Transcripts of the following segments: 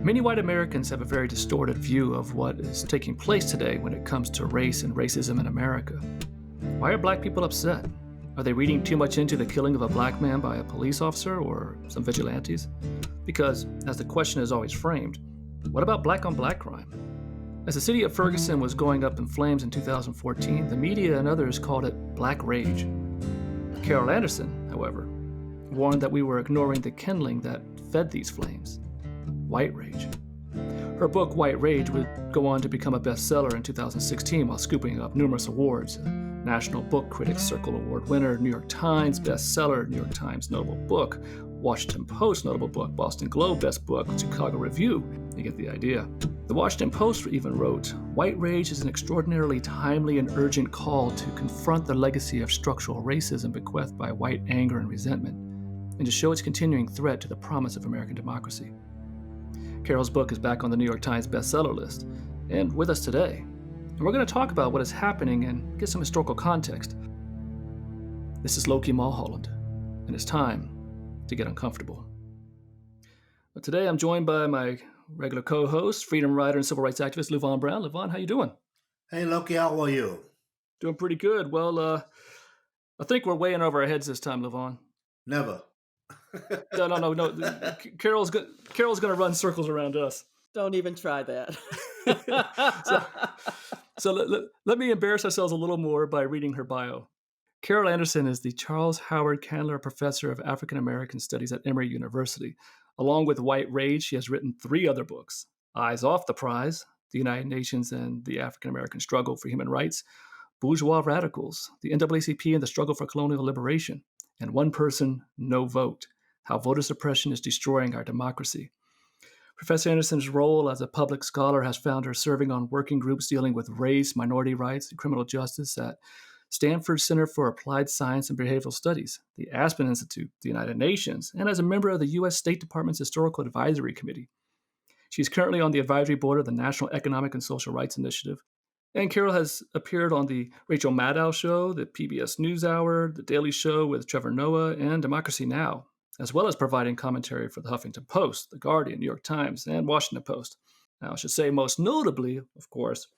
Many white Americans have a very distorted view of what is taking place today when it comes to race and racism in America. Why are black people upset? Are they reading too much into the killing of a black man by a police officer or some vigilantes? Because, as the question is always framed, what about black on black crime? As the city of Ferguson was going up in flames in 2014, the media and others called it black rage. Carol Anderson, however, warned that we were ignoring the kindling that fed these flames: white rage. Her book, White Rage, would go on to become a bestseller in 2016 while scooping up numerous awards. National Book Critics Circle Award winner, New York Times bestseller, New York Times notable book, Washington Post notable book, Boston Globe best book, Chicago Review. You get the idea. The Washington Post even wrote, "White Rage is an extraordinarily timely and urgent call to confront the legacy of structural racism bequeathed by white anger and resentment, and to show its continuing threat to the promise of American democracy." Carol's book is back on the New York Times bestseller list, and with us today. And we're going to talk about what is happening and get some historical context. This is Loki Mulholland, and it's time to get uncomfortable. But today I'm joined by my regular co-host, freedom writer and civil rights activist, LeVon Brown. LeVon, how you doing? Hey, Loki, how are you? Doing pretty good. Well, I think we're way in over our heads this time, LeVon. Never. No. Carol's going to run circles around us. Don't even try that. So let me embarrass ourselves a little more by reading her bio. Carol Anderson is the Charles Howard Candler Professor of African American Studies at Emory University. Along with White Rage, she has written 3 other books: Eyes Off the Prize, The United Nations and the African American Struggle for Human Rights, Bourgeois Radicals, the NAACP and the Struggle for Colonial Liberation, and One Person, No Vote: How Voter Suppression is Destroying Our Democracy. Professor Anderson's role as a public scholar has found her serving on working groups dealing with race, minority rights, and criminal justice at Stanford Center for Applied Science and Behavioral Studies, the Aspen Institute, the United Nations, and as a member of the U.S. State Department's Historical Advisory Committee. She's currently on the advisory board of the National Economic and Social Rights Initiative. And Carol has appeared on the Rachel Maddow Show, the PBS NewsHour, The Daily Show with Trevor Noah, and Democracy Now!, as well as providing commentary for the Huffington Post, The Guardian, New York Times, and Washington Post. Now, I should say most notably, of course,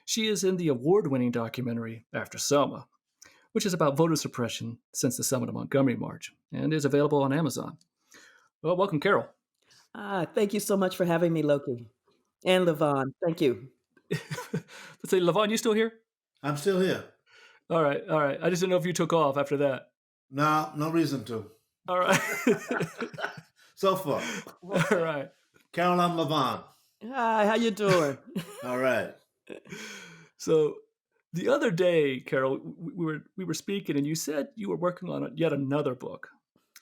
she is in the award-winning documentary After Selma, which is about voter suppression since the Selma to Montgomery March, and is available on Amazon. Well, welcome, Carol. Thank you so much for having me, Loki. And LeVon, thank you. But say, LeVon, you still here? I'm still here. All right. I just didn't know if you took off after that. No reason to. All right. So far. All right. Carol, I'm LeVon. Hi, how you doing? All right. So the other day, Carol, we were speaking, and you said you were working on yet another book,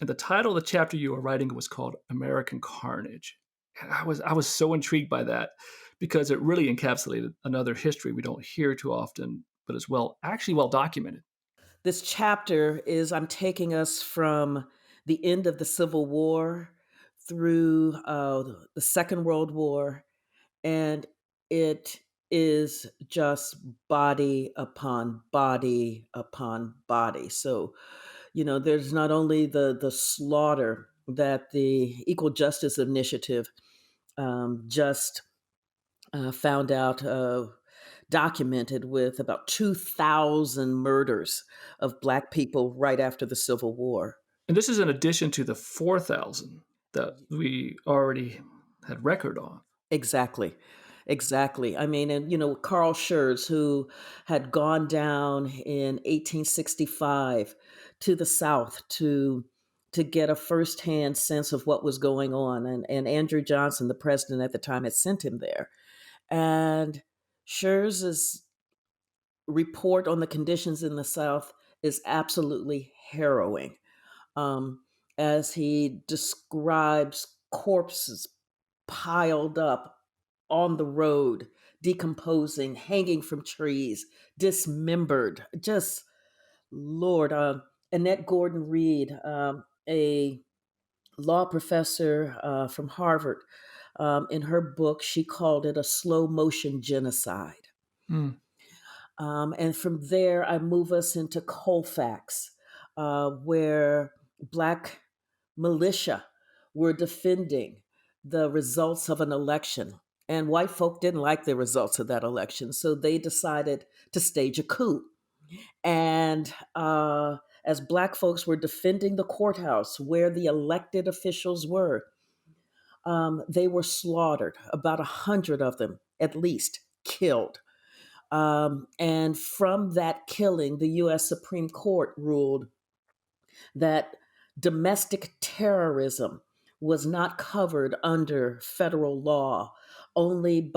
and the title of the chapter you were writing was called American Carnage. And I was so intrigued by that because it really encapsulated another history we don't hear too often, but is actually well documented. This chapter is I'm taking us from the end of the Civil War through the Second World War, and it is just body upon body upon body. So, there's not only the slaughter that the Equal Justice Initiative just found out, documented with about 2,000 murders of Black people right after the Civil War. And this is in addition to the 4,000 that we already had record on. Exactly. I mean, and Carl Schurz, who had gone down in 1865 to the South to get a firsthand sense of what was going on. And Andrew Johnson, the president at the time, had sent him there. And Scherz's report on the conditions in the South is absolutely harrowing, as he describes corpses piled up on the road, decomposing, hanging from trees, dismembered. Just, Lord. Annette Gordon Reed, a law professor from Harvard, in her book, she called it a slow motion genocide. Mm. And from there, I move us into Colfax, where Black militia were defending the results of an election. And white folk didn't like the results of that election, so they decided to stage a coup. And as black folks were defending the courthouse where the elected officials were, they were slaughtered, about 100 of them at least killed. And from that killing, the US Supreme Court ruled that domestic terrorism was not covered under federal law, only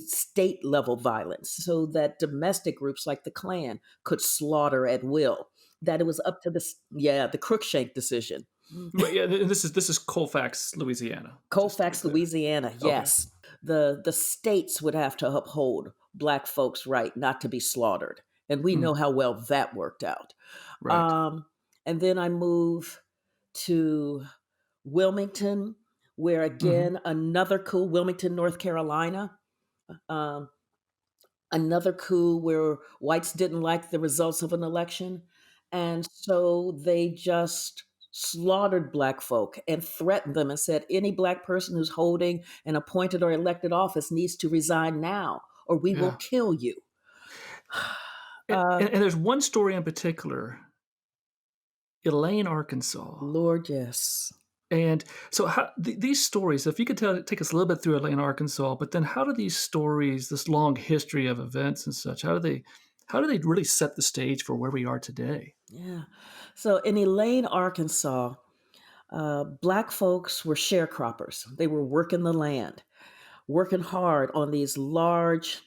state level violence, so that domestic groups like the Klan could slaughter at will. That it was up to the Crookshank decision. Right, yeah, this is Colfax, Louisiana. Just to be Colfax, clear. Louisiana, Okay. yes. The states would have to uphold black folks' right not to be slaughtered. And we know how well that worked out. Right. Um, and then I move to Wilmington, where Hmm. again, another coup, Wilmington, North Carolina, um, another coup where whites didn't like the results of an election. And so they just slaughtered black folk and threatened them and said, any black person who's holding an appointed or elected office needs to resign now, or we will Yeah. kill you. And, Uh, and, and there's one story in particular, Elaine, Arkansas. Lord, yes. And so, these stories, if you could take us a little bit through Atlanta, Arkansas, but then how do these stories, this long history of events and such, how do they really set the stage for where we are today? Yeah. So in Elaine, Arkansas, black folks were sharecroppers. They were working the land, working hard on these large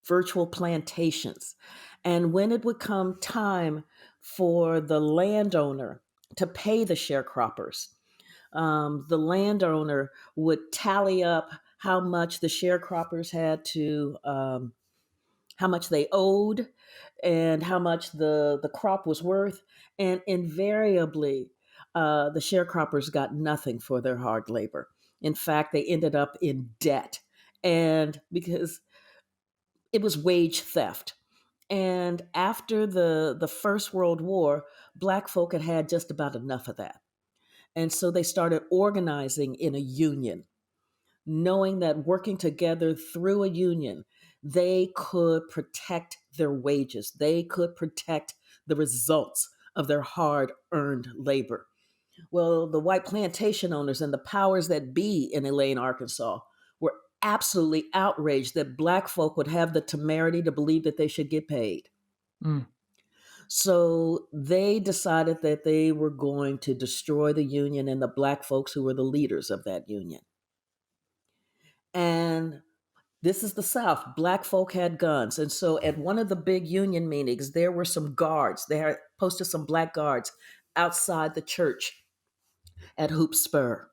virtual plantations. And when it would come time for the landowner to pay the sharecroppers, the landowner would tally up how much the sharecroppers had to, how much they owed, and how much the crop was worth. And invariably, the sharecroppers got nothing for their hard labor. In fact, they ended up in debt. And because it was wage theft. And after the First World War, black folk had had just about enough of that. And so they started organizing in a union, knowing that working together through a union, they could protect their wages, they could protect the results of their hard earned labor. Well, the white plantation owners and the powers that be in Elaine, Arkansas were absolutely outraged that black folk would have the temerity to believe that they should get paid. Mm. So they decided that they were going to destroy the union and the black folks who were the leaders of that union. And this is the South. Black folk had guns. And so at one of the big union meetings, there were some guards. They had posted some black guards outside the church at Hoop Spur.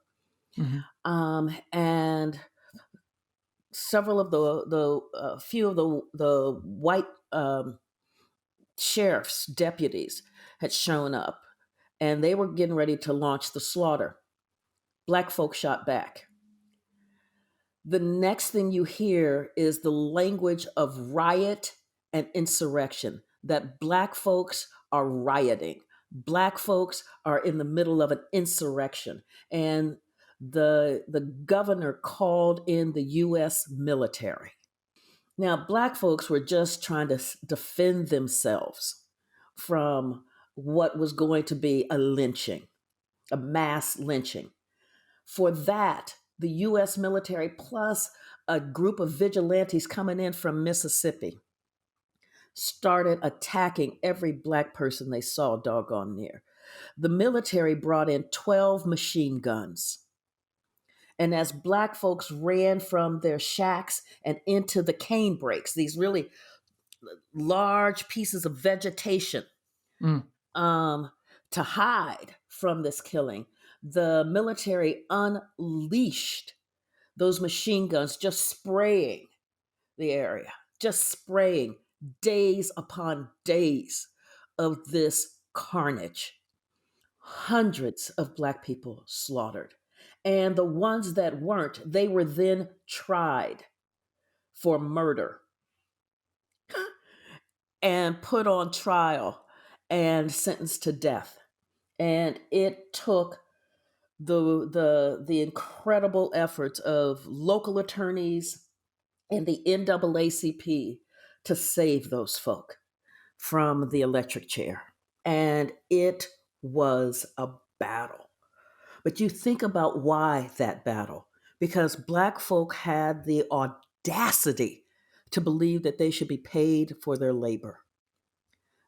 Hmm. And several of the few of the white sheriffs, deputies had shown up, and they were getting ready to launch the slaughter. Black folk shot back. The next thing you hear is the language of riot and insurrection, that black folks are rioting. Black folks are in the middle of an insurrection. And the governor called in the US military. Now, black folks were just trying to defend themselves from what was going to be a lynching, a mass lynching. For that, the US military plus a group of vigilantes coming in from Mississippi started attacking every black person they saw doggone near. The military brought in 12 machine guns. And as black folks ran from their shacks and into the cane brakes, these really large pieces of vegetation, Mm. um, to hide from this killing, the military unleashed those machine guns, just spraying the area, just spraying days upon days of this carnage. Hundreds of black people slaughtered. And the ones that weren't, they were then tried for murder and put on trial and sentenced to death. And it took the incredible efforts of local attorneys and the NAACP to save those folk from the electric chair. And it was a battle. But you think about why that battle, because Black folk had the audacity to believe that they should be paid for their labor,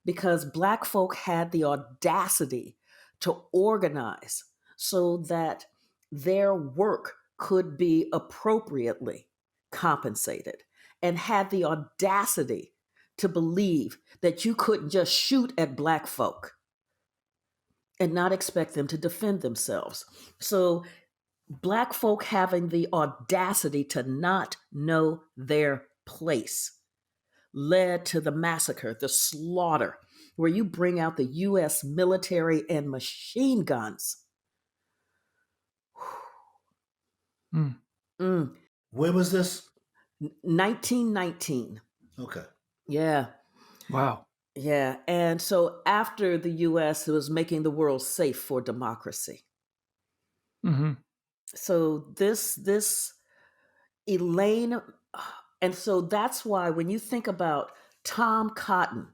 because Black folk had the audacity to organize so that their work could be appropriately compensated, and had the audacity to believe that you couldn't just shoot at Black folk and not expect them to defend themselves. So, Black folk having the audacity to not know their place led to the massacre, the slaughter, where you bring out the US military and machine guns. Mm. Mm. Where was this? 1919. Okay. Yeah. Wow. Yeah. And so after the US was making the world safe for democracy. Mm-hmm. So this Elaine, and so that's why when you think about Tom Cotton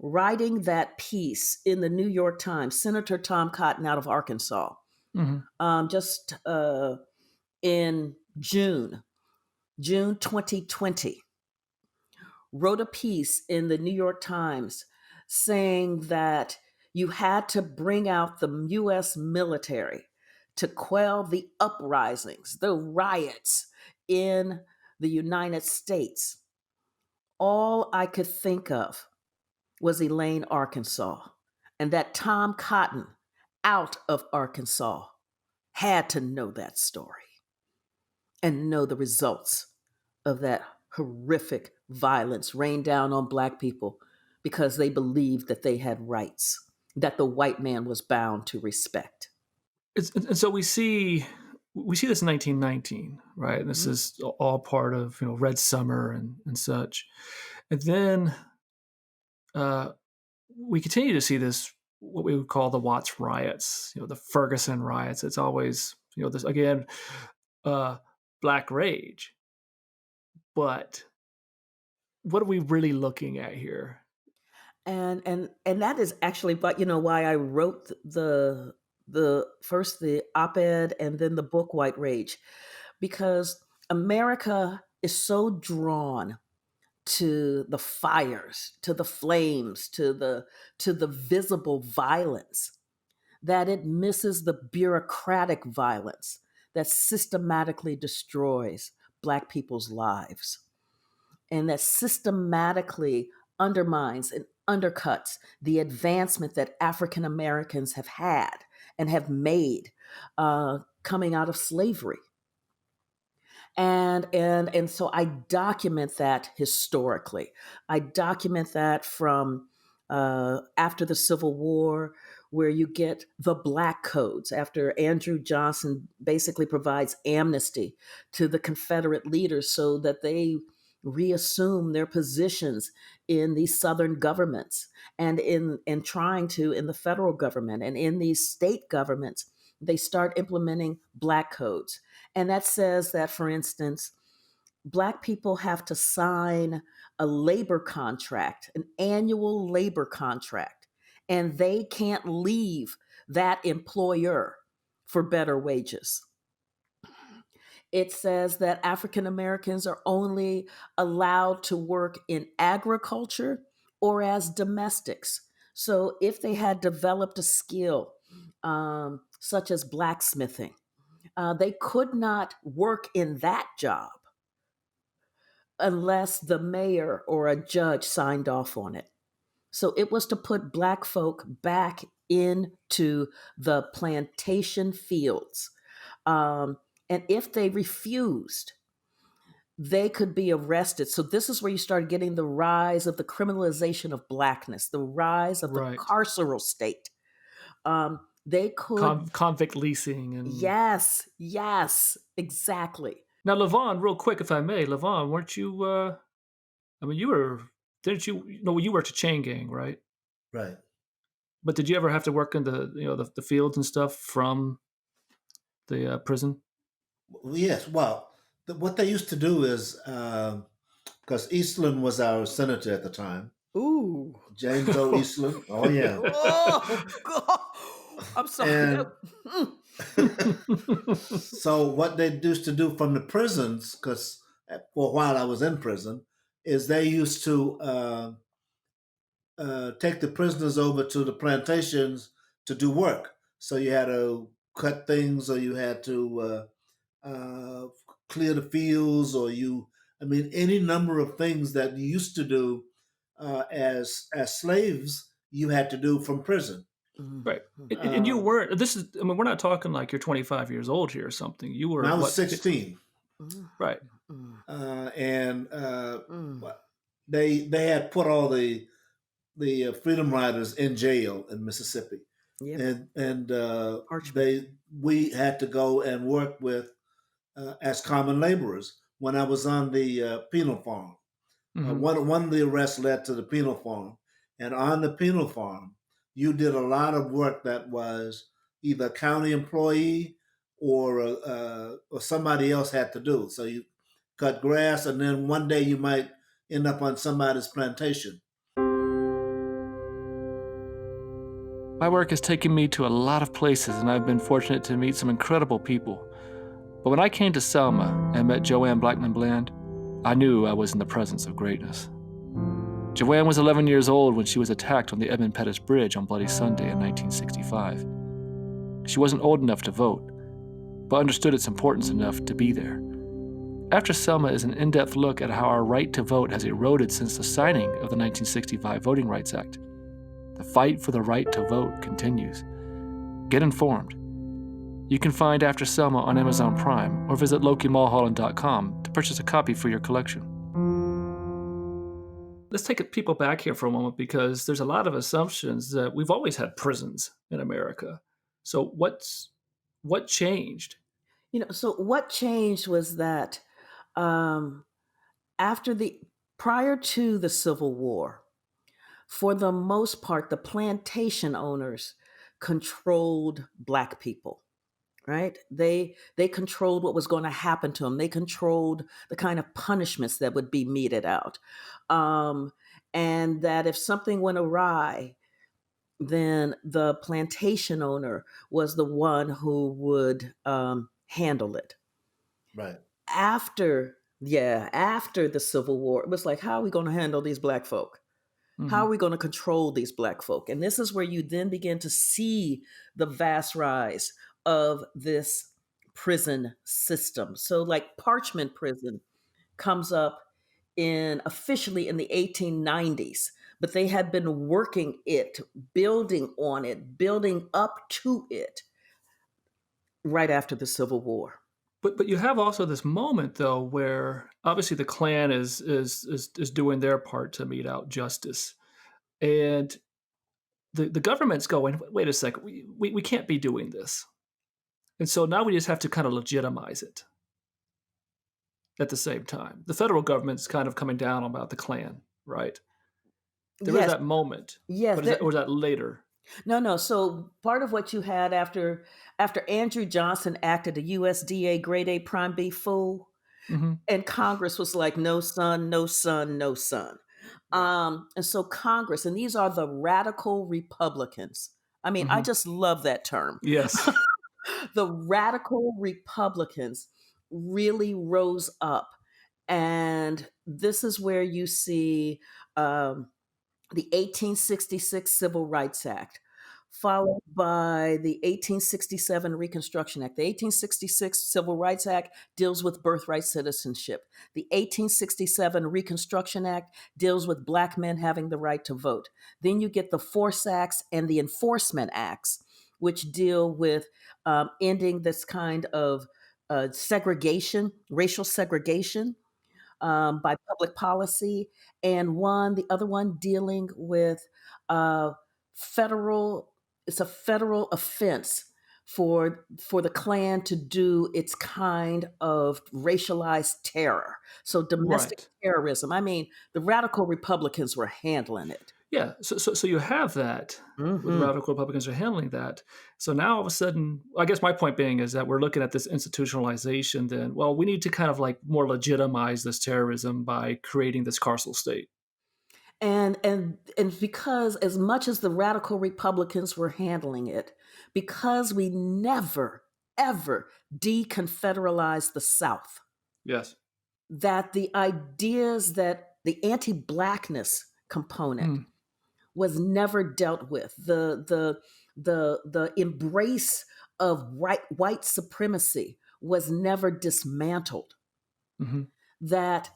writing that piece in the New York Times, Senator Tom Cotton out of Arkansas, just in June 2020, wrote a piece in the New York Times saying that you had to bring out the US military to quell the uprisings, the riots in the United States. All I could think of was Elaine, Arkansas, and that Tom Cotton out of Arkansas had to know that story and know the results of that horrific violence rained down on Black people because they believed that they had rights that the white man was bound to respect. And so we see this in 1919, right? And this Mhm. is all part of Red Summer and such. And then we continue to see this, what we would call the Watts riots, the Ferguson riots. It's always this again, Black rage. But what are we really looking at here? And that is actually, but why I wrote the first the op-ed and then the book White Rage, because America is so drawn to the fires, to the flames, to the visible violence, that it misses the bureaucratic violence that systematically destroys Black people's lives, and that systematically undermines and undercuts the advancement that African Americans have had and have made coming out of slavery. And so I document that historically. I document that from after the Civil War, where you get the Black Codes, after Andrew Johnson basically provides amnesty to the Confederate leaders so that they reassume their positions in these Southern governments, and in trying to in the federal government and in these state governments, they start implementing Black Codes. And that says that, for instance, Black people have to sign a labor contract, an annual labor contract, and they can't leave that employer for better wages. It says that African Americans are only allowed to work in agriculture or as domestics. So if they had developed a skill such as blacksmithing, they could not work in that job unless the mayor or a judge signed off on it. So it was to put Black folk back into the plantation fields. Um, and if they refused, they could be arrested. So this is where you start getting the rise of the criminalization of Blackness, the rise of the Right. carceral state. They could, Convict leasing and yes, exactly. now, Levon, real quick, if I may, Levon, weren't you? I mean, you were, didn't you? No, you worked a chain gang, right? Right. But did you ever have to work in the the fields and stuff from the prison? Yes. Well, what they used to do is because Eastland was our senator at the time, Ooh. James O. Eastland. Oh yeah, Oh God. I'm sorry. That and so what they used to do from the prisons, because for a while I was in prison, is they used to take the prisoners over to the plantations to do work. So you had to cut things, or you had to uh, clear the fields, or I mean, any number of things that you used to do as slaves, you had to do from prison. Right. Mhm. And you Uh, weren't, this is, I mean, we're not talking like you're 25 years old here or something. You when were I was what? 16, Mm, Right. mm, and mm. they had put all the Freedom Riders in jail in Mississippi, Yep. and Parchment. we had to go and work with as common laborers when I was on the penal farm. Hmm. One of the arrests led to the penal farm, and on the penal farm, you did a lot of work that was either a county employee or somebody else had to do. So you cut grass, and then one day you might end up on somebody's plantation. My work has taken me to a lot of places, and I've been fortunate to meet some incredible people. But when I came to Selma and met Joanne Blackman Bland, I knew I was in the presence of greatness. Joanne was 11 years old when she was attacked on the Edmund Pettus Bridge on Bloody Sunday in 1965. She wasn't old enough to vote, but understood its importance enough to be there. After Selma is an in-depth look at how our right to vote has eroded since the signing of the 1965 Voting Rights Act. The fight for the right to vote continues. Get informed. You can find After Selma on Amazon Prime or visit LokiMulholland.com to purchase a copy for your collection. Let's take people back here for a moment because there's a lot of assumptions that we've always had prisons in America. So what changed? So what changed was that um, after the prior to the Civil War, for the most part, the plantation owners controlled Black people. Right? They controlled what was going to happen to them. They controlled the kind of punishments that would be meted out, um, and that if something went awry, then the plantation owner was the one who would handle it. Right. After the Civil War, it was like, how are we going to handle these Black folk? How Mm-hmm. are we going to control these Black folk? And this is where you then begin to see the vast rise of this prison system. So, like Parchment Prison comes up in officially in the 1890s, but they had been working it, building on it, building up to it right after the Civil War. But you have also this moment though where obviously the Klan is doing their part to mete out justice, and the government's going, wait a second, we can't be doing this, and so now we just have to kind of legitimize it. At the same time, the federal government's kind of coming down about the Klan, right? There is Yes, that moment, yes. but is that or is that later? No. So part of what you had after Andrew Johnson acted a USDA grade A prime beef fool, Hmm. and Congress was like, no son, no son, no son. Right. And so Congress, and these are the radical Republicans. I mean, I Hmm. just love that term. Yes. The radical Republicans really rose up. And this is where you see um, the 1866 Civil Rights Act, followed by the 1867 Reconstruction Act. The 1866 Civil Rights Act deals with birthright citizenship. The 1867 Reconstruction Act deals with Black men having the right to vote. Then you get the Force Acts and the Enforcement Acts, which deal with ending this kind of segregation, racial segregation by public policy, and the other one dealing with uh, federal. It's a federal offense for the Klan to do its kind of racialized terror. So domestic Right. terrorism. I mean, the radical Republicans were handling it. Yeah, so you have that with Hmm. radical Republicans are handling that. So now all of a sudden, I guess my point being is that we're looking at this institutionalization. Then, well, we need to kind of like more legitimize this terrorism by creating this carceral state. And because as much as the radical Republicans were handling it, because we never ever deconfederalized the South, Yes. that the ideas that the anti-blackness component Mm, was never dealt with. The embrace of white supremacy was never dismantled. hmm That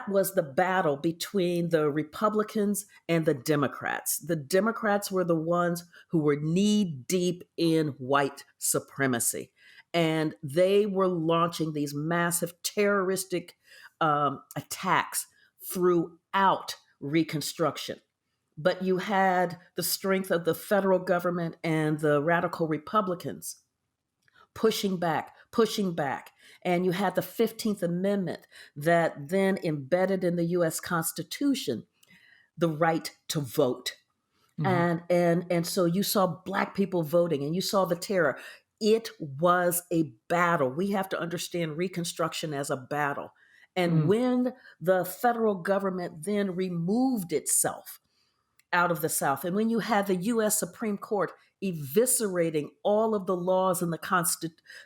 was the battle between the Republicans and the Democrats. The Democrats were the ones who were knee deep in white supremacy, and they were launching these massive terroristic attacks throughout Reconstruction. But you had the strength of the federal government and the radical Republicans pushing back, pushing back. And you had the 15th Amendment that then embedded in the US Constitution the right to vote. hmm And so you saw black people voting and you saw the terror. It was a battle. We have to understand Reconstruction as a battle. And mm, when the federal government then removed itself out of the South. And when you had the US Supreme Court eviscerating all of the laws and the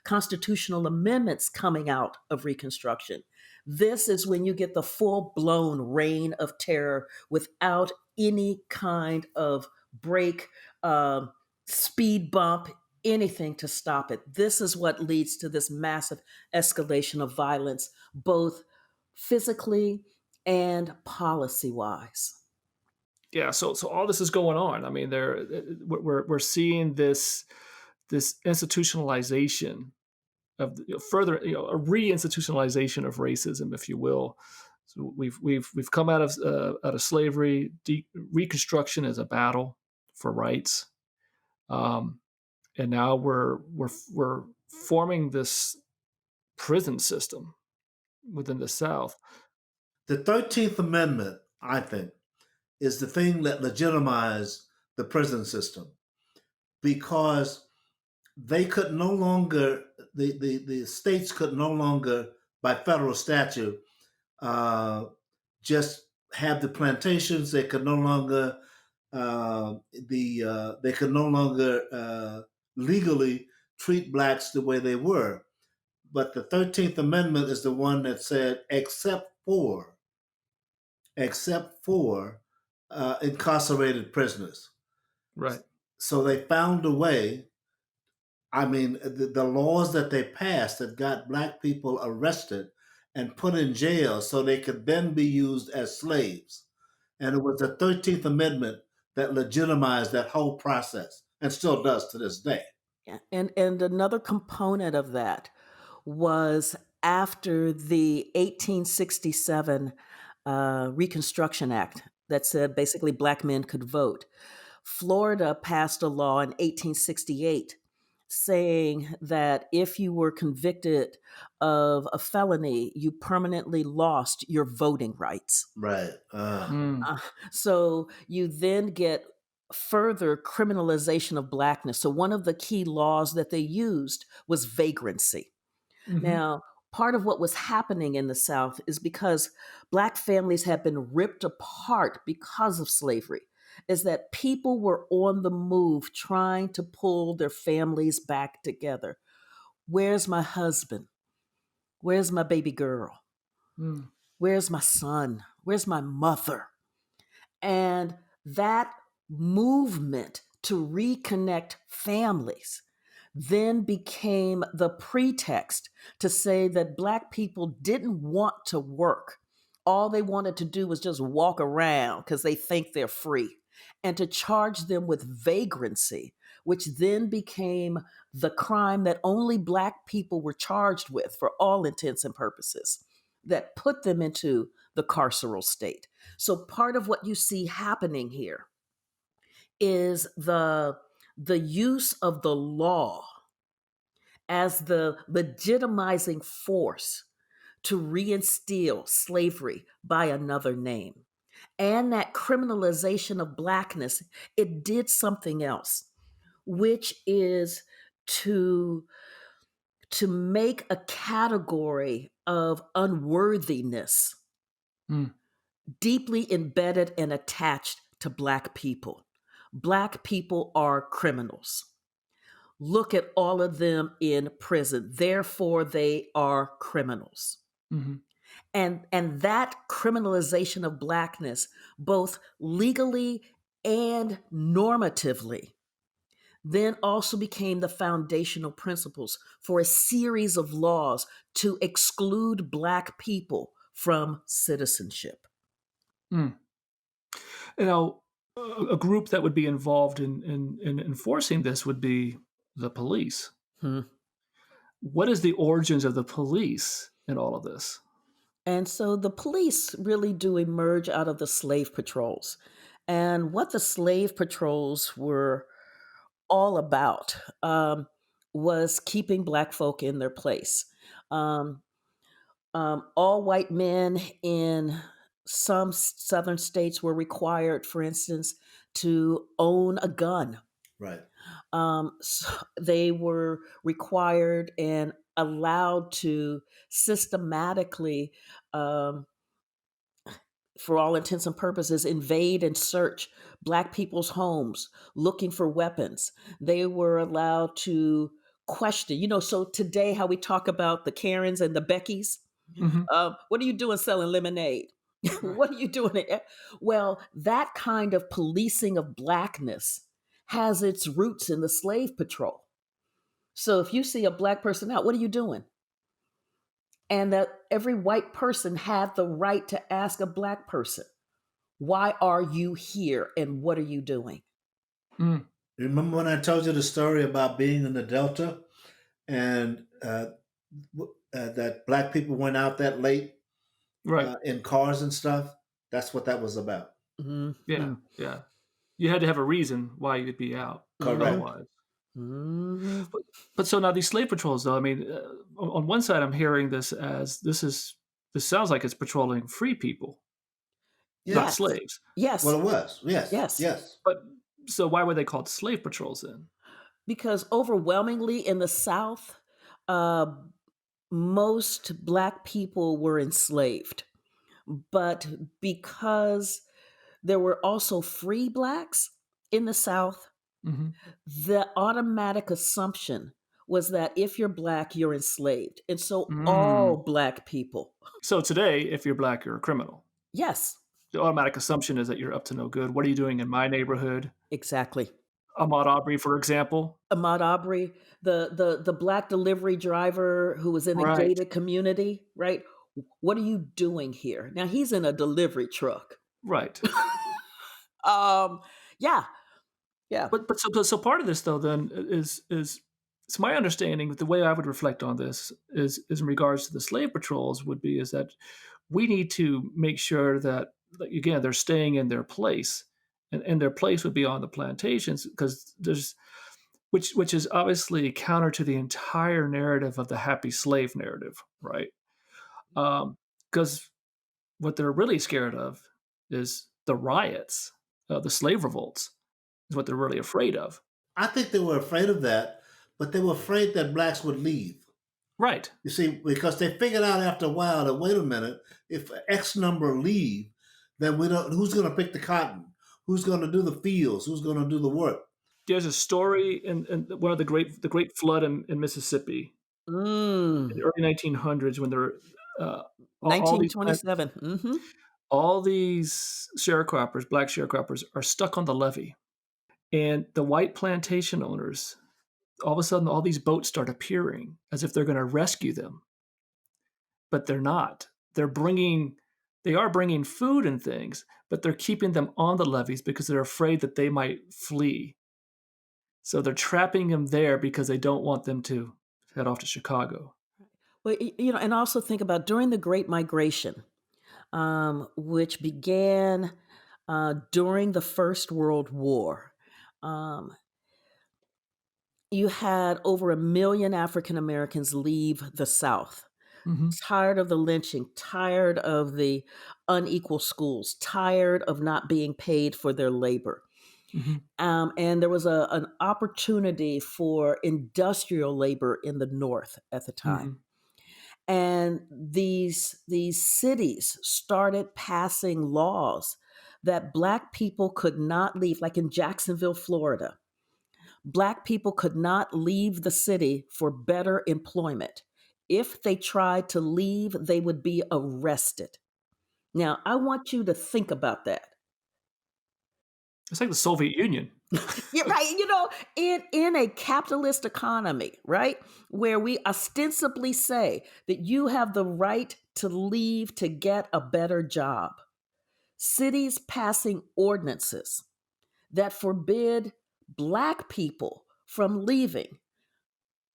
constitutional amendments coming out of Reconstruction, this is when you get the full blown reign of terror without any kind of break, speed bump, anything to stop it. This is what leads to this massive escalation of violence, both physically and policy wise. Yeah. So all this is going on. I mean, we're seeing this institutionalization of further, a reinstitutionalization of racism, if you will. So we've come out of slavery. Reconstruction is a battle for rights, um, and now we're forming this prison system within the South. The 13th Amendment, I think, is the thing that legitimized the prison system because they could no longer, the states could no longer, by federal statute, uh, just have the plantations. They could no longer, they could no longer legally treat blacks the way they were. But the 13th Amendment is the one that said, except for incarcerated prisoners. Right. So they found a way. I mean, the laws that they passed that got black people arrested and put in jail so they could then be used as slaves. And it was the 13th Amendment that legitimized that whole process and still does to this day. Yeah. And another component of that was after the 1867 Reconstruction Act that said basically black men could vote. Florida passed a law in 1868 saying that if you were convicted of a felony, you permanently lost your voting rights. Right. Mm, Uh, so you then get further criminalization of blackness. So one of the key laws that they used was vagrancy. hmm Now, part of what was happening in the South is because black families had been ripped apart because of slavery, is that people were on the move trying to pull their families back together. Where's my husband? Where's my baby girl? mm, Where's my son? Where's my mother? And that movement to reconnect families then became the pretext to say that black people didn't want to work. All they wanted to do was just walk around because they think they're free. And to charge them with vagrancy, which then became the crime that only black people were charged with for all intents and purposes, that put them into the carceral state. So part of what you see happening here is the use of the law as the legitimizing force to reinstill slavery by another name. and that criminalization of blackness, it did something else, which is to make a category of unworthiness Mm. deeply embedded and attached to Black people. Black people are criminals. Look at all of them in prison. Therefore, they are criminals. Hmm. And that criminalization of Blackness, both legally and normatively, then also became the foundational principles for a series of laws to exclude Black people from citizenship. Mm. You know, a group that would be involved in enforcing this would be the police. Hmm. What is the origins of the police in all of this? And so the police really do emerge out of the slave patrols. And what the slave patrols were all about was keeping Black folk in their place. Um, all white men in some southern states were required, for instance, to own a gun. Right. So they were required and allowed to systematically, um, for all intents and purposes, invade and search Black people's homes looking for weapons. They were allowed to question, so today, how we talk about the Karens and the Beckys. Hmm. What are you doing selling lemonade? Right. What are you doing? Well, that kind of policing of Blackness has its roots in the slave patrol. So if you see a Black person out, what are you doing? And that every white person had the right to ask a Black person, why are you here and what are you doing? Mm. Remember when I told you the story about being in the Delta and that black people went out that late Right. in cars and stuff? That's what that was about. Yeah. Hmm. Yeah. You had to have a reason why you'd be out. Hmm. Correct. Otherwise. Hmm. But so now these slave patrols, though. I mean, on one side, I'm hearing this as this sounds like it's patrolling free people, not Yeah. Yes. slaves. Well, Yes. it was. Yes. Yes. Yes. But so why were they called slave patrols then? Because overwhelmingly in the South, uh, most Black people were enslaved. But because there were also free Blacks in the South, Hmm. the automatic assumption was that if you're Black, you're enslaved. And so Mm. all Black people, So today, if you're black, you're a criminal. yes, The automatic assumption is that you're up to no good. What are you doing in my neighborhood? exactly. Ahmaud Arbery, for example. Ahmaud Arbery, the Black delivery driver who was in a Right. gated community, right? What are you doing here? Now he's in a delivery truck. Right. Um, yeah, yeah. But so part of this though then is it's my understanding that the way I would reflect on this is in regards to the slave patrols would be is that we need to make sure that like, again they're staying in their place and their place would be on the plantations because there's which is obviously counter to the entire narrative of the happy slave narrative, right? Because what they're really scared of is the riots, the slave revolts is what they're really afraid of. I think they were afraid of that, but they were afraid that blacks would leave. Right. You see, because they figured out after a while that wait a minute, if X number leave, then we don't. Who's going to pick the cotton? Who's going to do the fields? Who's going to do the work? There's a story in one of the great flood in Mississippi in Mm, the early 1900s when there were all these 1927. Mm-hmm. all these sharecroppers, black sharecroppers, are stuck on the levee, and the white plantation owners all of a sudden all these boats start appearing as if they're going to rescue them, but they're not. They are bringing food and things, but they're keeping them on the levees because they're afraid that they might flee. So they're trapping them there because they don't want them to head off to Chicago. Well, and also think about during the Great Migration, which began during the First World War. Um, you had over 1 million African Americans leave the South. Mm-hmm. tired of the lynching, tired of the unequal schools, tired of not being paid for their labor. Mm-hmm. And there was an opportunity for industrial labor in the North at the time. Mm-hmm. And these cities started passing laws that Black people could not leave, like in Jacksonville, Florida. Black people could not leave the city for better employment. If they tried to leave, they would be arrested. Now, I want you to think about that. It's like the Soviet Union. Yeah, right. In a capitalist economy, right, where we ostensibly say that you have the right to leave to get a better job, cities passing ordinances that forbid Black people from leaving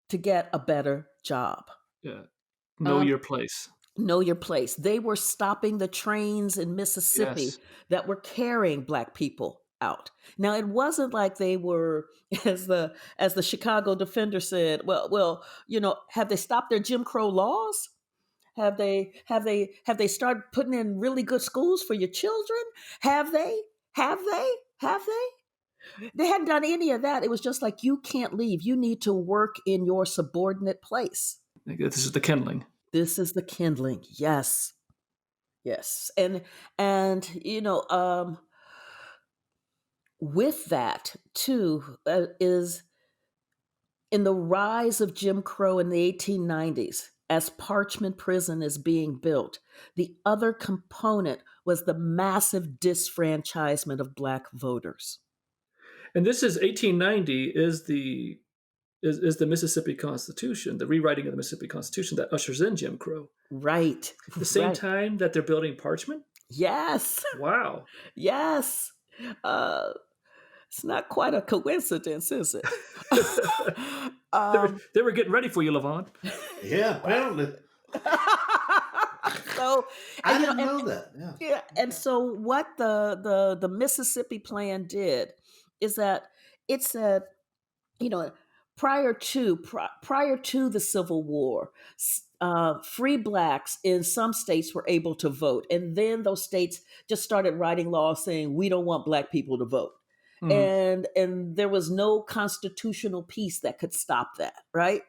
to get a better job. Yeah. Know Um, your place. know your place. They were stopping the trains in Mississippi Yes. that were carrying Black people out. Now it wasn't like they were, as the Chicago Defender said, have they stopped their Jim Crow laws? Have they started putting in really good schools for your children? Have they? Have they? Have they? They hadn't done any of that. It was just like, you can't leave. You need to work in your subordinate place. This is the kindling. This is the kindling. Yes. Yes. And with that too is in the rise of Jim Crow in the 1890s, as Parchment Prison is being built, the other component was the massive disfranchisement of Black voters. And this is 1890 is the Mississippi Constitution, the rewriting of the Mississippi Constitution that ushers in Jim Crow. Right. The same Right. time that they're building Parchment? Yes. Wow. Yes. It's not quite a coincidence, is it? They were getting ready for you, Levon. Yeah, apparently. So I didn't know that. Yeah. Yeah, and so what the Mississippi Plan did is that it said, you know, prior to the Civil War, free Blacks in some states were able to vote, and then those states just started writing laws saying we don't want Black people to vote, Mhm. and there was no constitutional piece that could stop that, right?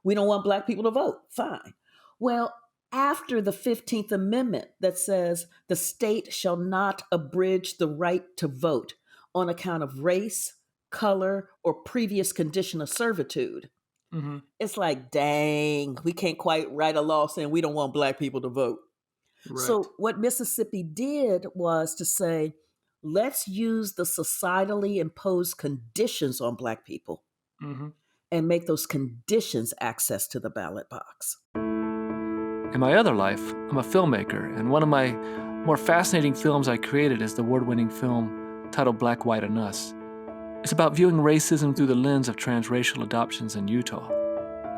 We don't want Black people to vote. Fine. Well, after the 15th Amendment that says the state shall not abridge the right to vote on account of race, color, or previous condition of servitude, Mhm. it's like, dang, we can't quite write a law saying we don't want Black people to vote. Right. So, what Mississippi did was to say, let's use the societally imposed conditions on Black people Mhm. and make those conditions access to the ballot box. In my other life, I'm a filmmaker, and one of my more fascinating films I created is the award-winning film titled Black, White, and Us. It's about viewing racism through the lens of transracial adoptions in Utah.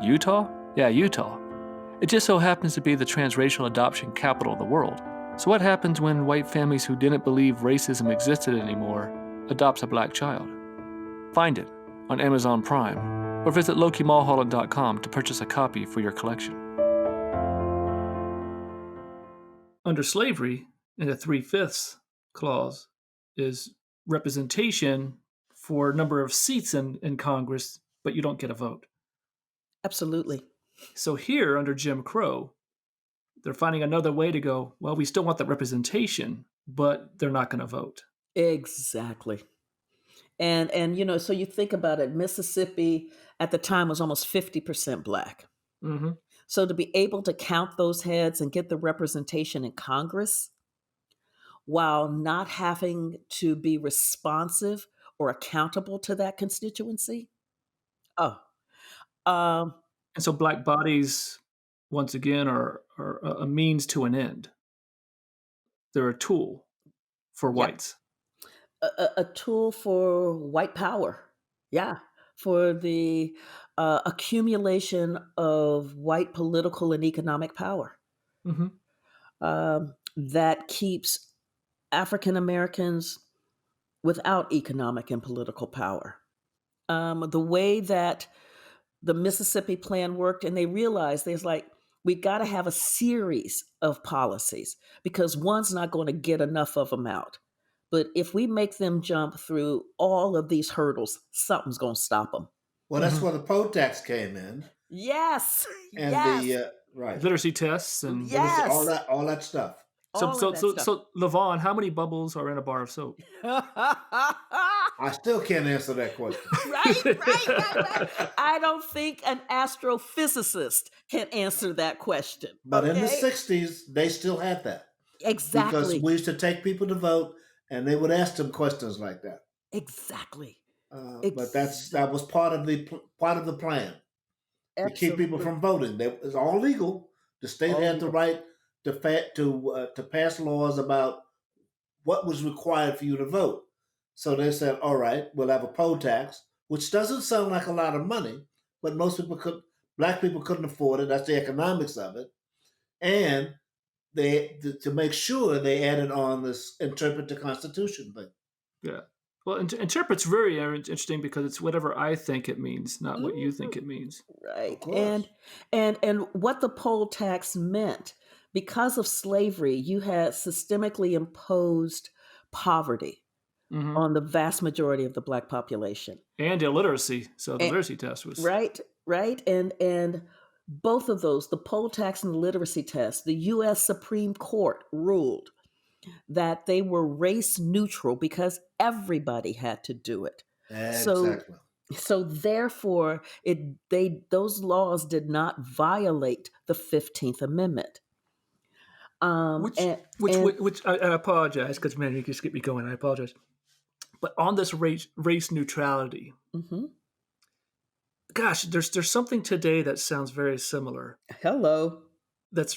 Utah? Yeah, Utah. It just so happens to be the transracial adoption capital of the world. So what happens when white families who didn't believe racism existed anymore adopts a Black child? Find it on Amazon Prime, or visit LokiMulholland.com to purchase a copy for your collection. Under slavery, in the 3/5 clause, is representation for a number of seats in Congress, but you don't get a vote. Absolutely. So here, under Jim Crow, they're finding another way to go, well, we still want that representation, but they're not going to vote. Exactly. And so you think about it, Mississippi at the time was almost 50% Black. Mm-hmm. So to be able to count those heads and get the representation in Congress while not having to be responsive or accountable to that constituency. Oh, um, And so Black bodies, once again, are a means to an end. They're a tool for yeah, whites. a tool for white power. Yeah, for the accumulation of white political and economic power Mm-hmm. that keeps African Americans without economic and political power. The way that the Mississippi Plan worked, and they realized there's like, We got to have a series of policies because one's not going to get enough of them out. But if we make them jump through all of these hurdles, something's going to stop them. Well, that's where the poll tax came in, Yes, and yes, right, Literacy tests and literacy, yes, all that stuff. so all of so that so stuff. so Levon, how many bubbles are in a bar of soap? I still can't answer that question. Right. I don't think an astrophysicist can answer that question. But in the Okay, '60s, they still had that because exactly, we used to take people to vote, and they would ask them questions like that. exactly, But that was part of the plan to keep people absolutely. from voting. That was all legal. The state All had the legal. right to pass laws about what was required for you to vote. So they said, "All right, we'll have a poll tax," which doesn't sound like a lot of money, but black people couldn't afford it. That's the economics of it, and to make sure they added on this interpret the Constitution thing. Yeah. Well, interpret's very interesting because it's whatever I think it means, not what you think Mhm. it means. Of Right. course. And what the poll tax meant, because of slavery, you had systemically imposed poverty Hmm. on the vast majority of the black population. And illiteracy. So the And, literacy test was. right, right. And both of those, the poll tax and the literacy test, the US Supreme Court ruled that they were race neutral because everybody had to do it. So Exactly. so therefore those laws did not violate the 15th Amendment. Um Which, and which, and which, which I apologize because man, you just get me going. I apologize. But on this race neutrality, mhm. gosh, there's something today that sounds very similar. Hello. That's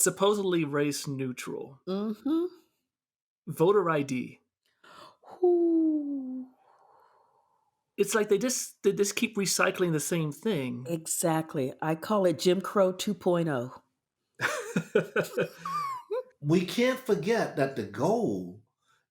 supposedly race neutral. Mhm. Voter ID. Whoo. It's like they just keep recycling the same thing. Exactly. I call it Jim Crow 2.0. We can't forget that the goal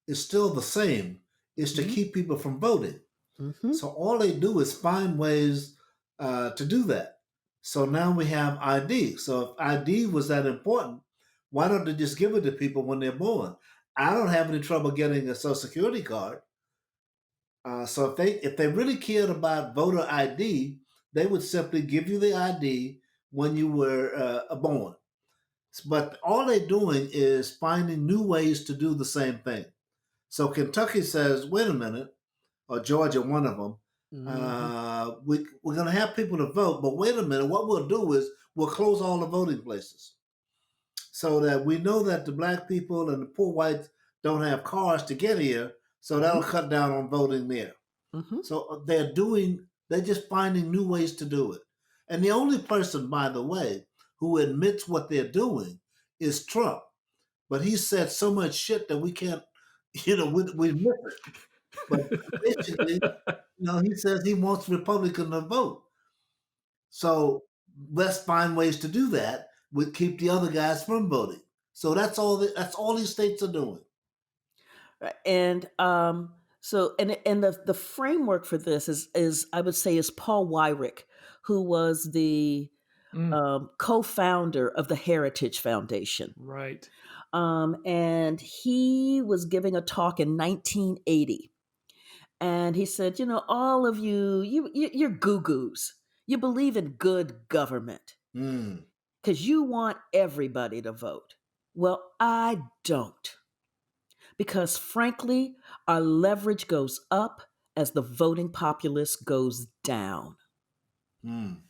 is still the same, is to Mhm. keep people from voting. Mhm. So all they do is find ways to do that. So now we have ID. So if ID was that important, why don't they just give it to people when they're born? I don't have any trouble getting a Social Security card. So if they really cared about voter ID, they would simply give you the ID when you were born. But all they're doing is finding new ways to do the same thing. So Kentucky says, "Wait a minute," or Georgia, one of them. Mhm. We're going to have people to vote, but wait a minute. What we'll do is we'll close all the voting places so that we know that the black people and the poor whites don't have cars to get here. So that'll Mhm. cut down on voting there. Mhm. So they're just finding new ways to do it. And the only person, by the way, who admits what they're doing is Trump. But he said so much shit that we can't, we miss it. But basically, he says he wants Republicans to vote. So let's find ways to do that. We keep the other guys from voting. So that's all these states are doing. Right. And the framework for this is I would say is Paul Weyrich, who was the Mm, co-founder of the Heritage Foundation. right. And he was giving a talk in 1980. And he said, all of you're goo-goos. You believe in good government Mm, because you want everybody to vote. Well, I don't. Because frankly, our leverage goes up as the voting populace goes down. mm.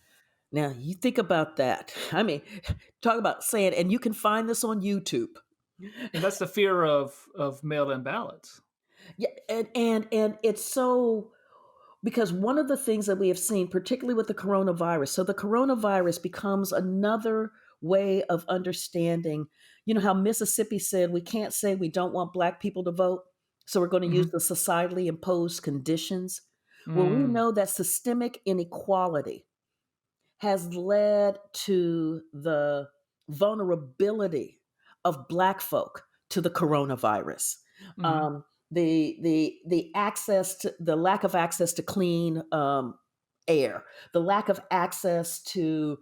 Now, you think about that. I mean, talk about saying, and you can find this on YouTube. And that's the fear of mail-in ballots. Yeah, and it's so because one of the things that we have seen, particularly with the coronavirus, so the coronavirus becomes another way of understanding. You know how Mississippi said we can't say we don't want black people to vote, so we're going to use Hmm. the societally imposed conditions. Well, we Mm, know that systemic inequality has led to the vulnerability of black folk to the coronavirus. hmm. The access to the lack of access to clean air, the lack of access to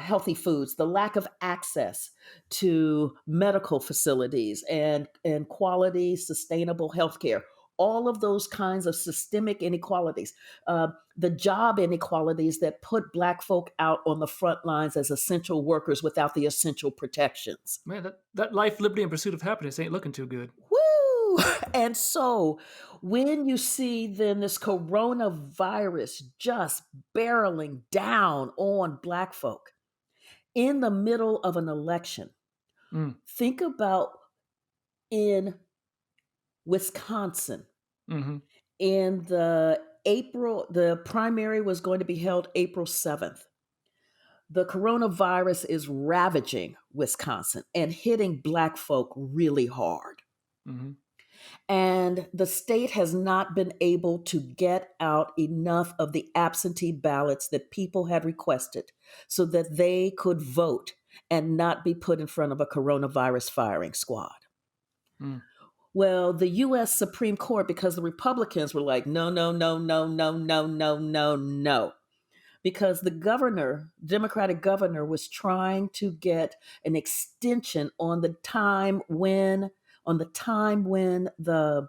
healthy foods, the lack of access to medical facilities and quality, sustainable healthcare, all of those kinds of systemic inequalities, the job inequalities that put Black folk out on the front lines as essential workers without the essential protections. Man, that life, liberty, and pursuit of happiness ain't looking too good. Woo! And so when you see then this coronavirus just barreling down on Black folk in the middle of an election, Mm, think about in Wisconsin, hmm in the primary was going to be held April 7th. The coronavirus is ravaging Wisconsin and hitting Black folk really hard. hmm And the state has not been able to get out enough of the absentee ballots that people had requested so that they could vote and not be put in front of a coronavirus firing squad. mm. Well, the US Supreme Court, because the Republicans were like, no, no, no, no, no, no, no, no, no. Because the governor, Democratic governor, was trying to get an extension on the time when the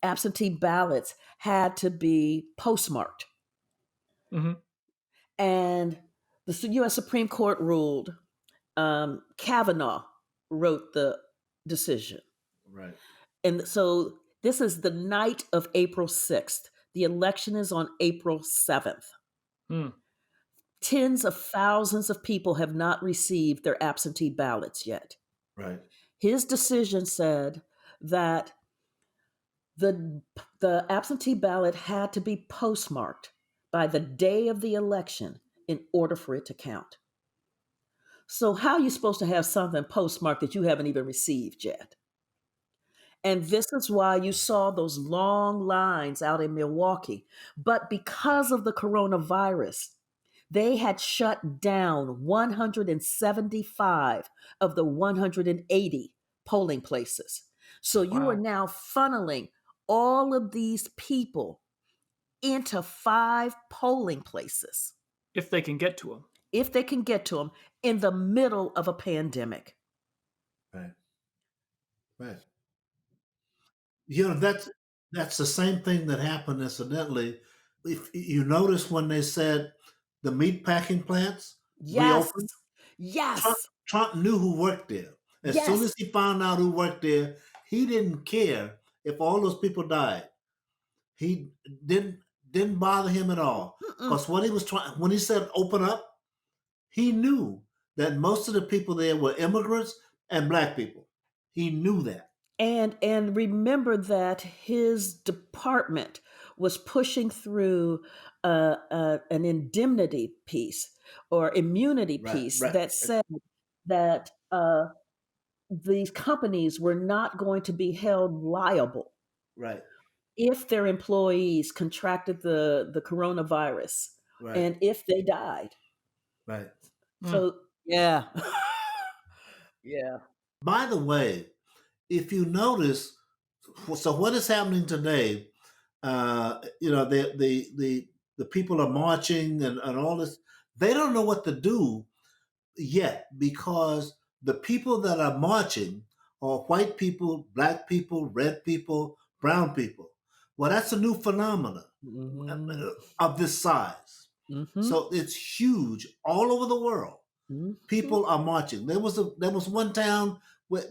absentee ballots had to be postmarked. hmm And the US Supreme Court ruled, Kavanaugh wrote the decision. Right. And so this is the night of April 6th. The election is on April 7th. Mm. Tens of thousands of people have not received their absentee ballots yet. Right. His decision said that the absentee ballot had to be postmarked by the day of the election in order for it to count. So how are you supposed to have something postmarked that you haven't even received yet? And this is why you saw those long lines out in Milwaukee. But because of the coronavirus, they had shut down 175 of the 180 polling places. So you are Wow. now funneling all of these people into 5 polling places, If they can get to them. if they can get to them, in the middle of a pandemic. Right. Right. That's the same thing that happened incidentally. If you notice when they said the meat packing plants Yes, reopened, Trump yes, Trump knew who worked there. As soon yes. as he found out who worked there, he didn't care if all those people died. He didn't bother him at all. Mm-mm. Because what he was trying when he said open up, he knew that most of the people there were immigrants and black people. He knew that. And remember that his department was pushing through an indemnity piece or immunity Right, piece right, that said that these companies were not going to be held liable right, if their employees contracted the coronavirus right, and if they died. right. Mm. So yeah, yeah. By the way, if you notice, so what is happening today? The people are marching and all this. They don't know what to do yet because the people that are marching are white people, black people, red people, brown people. Well, that's a new phenomenon Hmm. of this size. Hmm. So it's huge all over the world. Hmm. People are marching. There was one town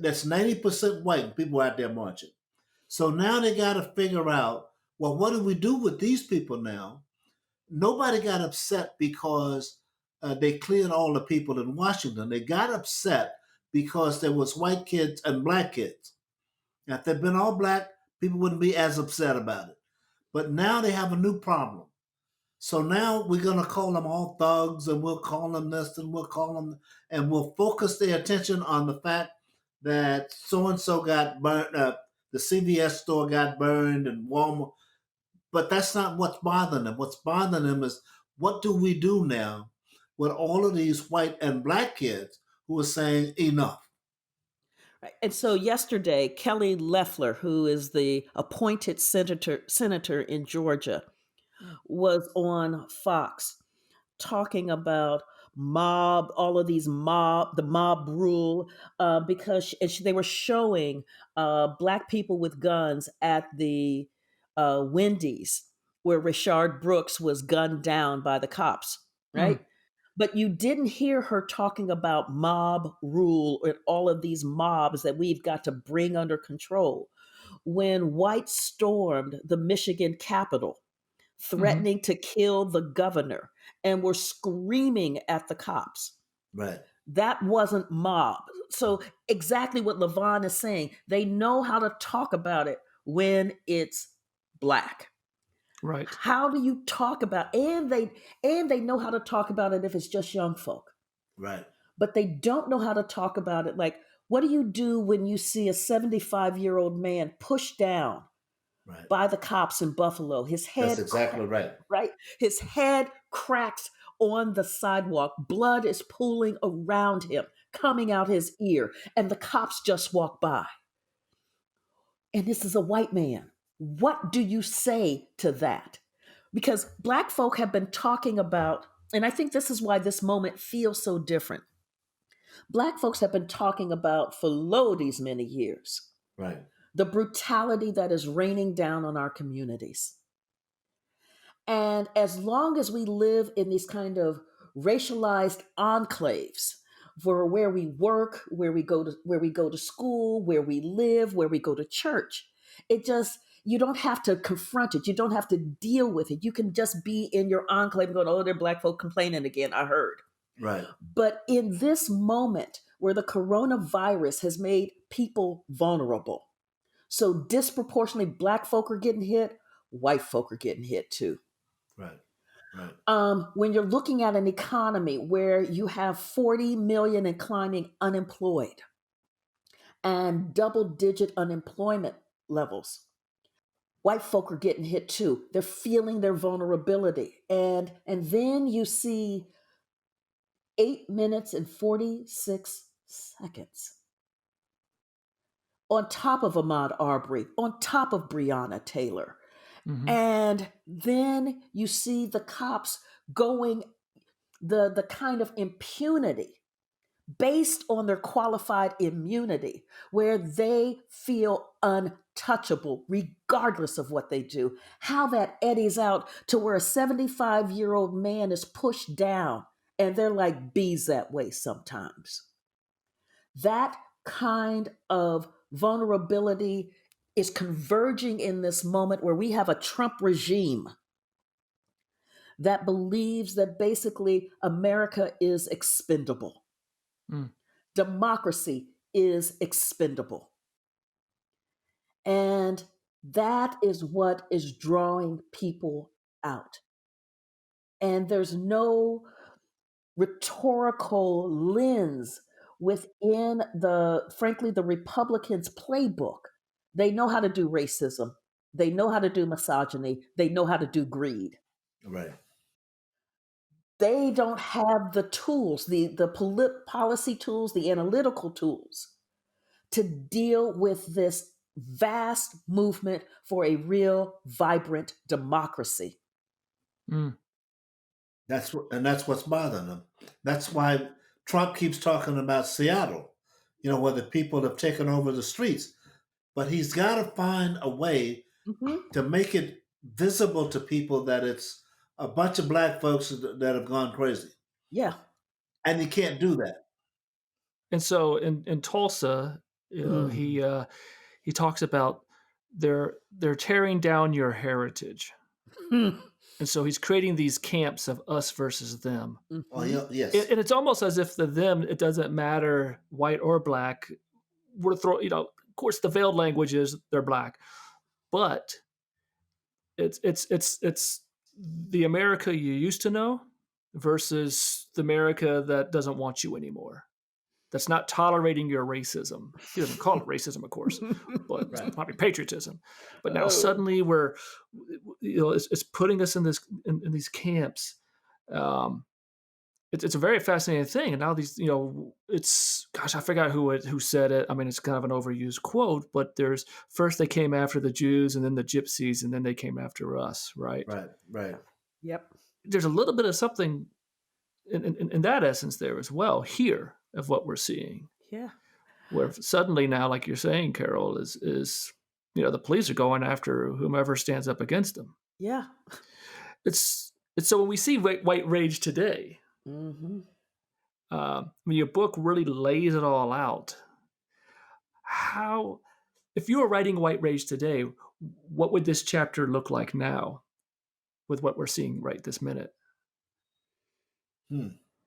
that's 90% white. And people were out there marching. So now they got to figure out, well, what do we do with these people now? Nobody got upset because they cleared all the people in Washington. They got upset because there was white kids and black kids. Now, if they'd been all black, people wouldn't be as upset about it. But now they have a new problem. So now we're going to call them all thugs and we'll call them this and we'll call them, and we'll focus their attention on the fact that so-and-so got burned up, the CVS store got burned and Walmart. But that's not what's bothering them. What's bothering them is what do we do now with all of these white and black kids who are saying enough? Right. And so yesterday, Kelly Loeffler, who is the appointed senator in Georgia, Mm. was on Fox talking about mob, all of these mob, the mob rule, because they were showing black people with guns at the Wendy's where Rayshard Brooks was gunned down by the cops, right? Mm. But you didn't hear her talking about mob rule and all of these mobs that we've got to bring under control. When whites stormed the Michigan Capitol, Hmm. threatening to kill the governor, and were screaming at the cops. Right. That wasn't mob. So, exactly what LaVon is saying, they know how to talk about it when it's black. Right. How do you talk about, and they know how to talk about it if it's just young folk, Right. but they don't know how to talk about it like, what do you do when you see a 75-year-old man pushed down Right. by the cops in Buffalo? His That's head exactly right. right? His head cracks on the sidewalk. Blood is pooling around him, coming out his ear, and the cops just walk by. And this is a white man. What do you say to that? Because black folk have been talking about, and I think this is why this moment feels so different. Black folks have been talking about for lo these many years Right. the brutality that is raining down on our communities. And as long as we live in these kind of racialized enclaves for where we work, where we go to school, where we live, where we go to church, it just you don't have to confront it. You don't have to deal with it. You can just be in your enclave and going, oh, they're black folk complaining again, I heard. Right. But in this moment where the coronavirus has made people vulnerable, so disproportionately black folk are getting hit, white folk are getting hit too. Right. Right. When you're looking at an economy where you have 40 million and climbing unemployed and double digit unemployment levels, white folk are getting hit too. They're feeling their vulnerability. And then you see 8 minutes and 46 seconds on top of Ahmaud Arbery, on top of Breonna Taylor. Hmm. And then you see the cops going the kind of impunity based on their qualified immunity, where they feel untouchable regardless of what they do. How that eddies out to where a 75-year-old man is pushed down and they're like bees that way sometimes. That kind of vulnerability is converging in this moment where we have a Trump regime that believes that basically America is expendable. Mm. Democracy is expendable. And that is what is drawing people out. And there's no rhetorical lens within frankly, the Republicans' playbook. They know how to do racism. They know how to do misogyny. They know how to do greed. Right. They don't have the tools, the policy tools, the analytical tools to deal with this vast movement for a real, vibrant democracy. Mm. That's what's bothering them. That's why Trump keeps talking about Seattle, where the people have taken over the streets. But he's got to find a way Mhm. to make it visible to people that it's a bunch of black folks that have gone crazy. Yeah. And he can't do that. And so in Tulsa, Mm. he talks about they're tearing down your heritage, Hmm. and so he's creating these camps of us versus them. Well, Mhm. yes. And it's almost as if the them, it doesn't matter white or black. Of course, the veiled language is they're black, but it's the America you used to know versus the America that doesn't want you anymore. That's not tolerating your racism. He doesn't call it racism, of course, but it's Right. probably patriotism. But now Oh. suddenly it's putting us in these camps. Um, it's a very fascinating thing. And now these, it's gosh, I forgot who said it. I mean, it's kind of an overused quote, but there's first they came after the Jews, and then the Gypsies, and then they came after us, right? Right. Right. Yep. There's a little bit of something. in that essence there as well here of what we're seeing, Yeah. where suddenly now, like you're saying, Carol, is the police are going after whomever stands up against them. Yeah. It's so when we see white rage today, Mm-hmm. when your book really lays it all out, how, if you were writing white rage today, what would this chapter look like now with what we're seeing right this minute?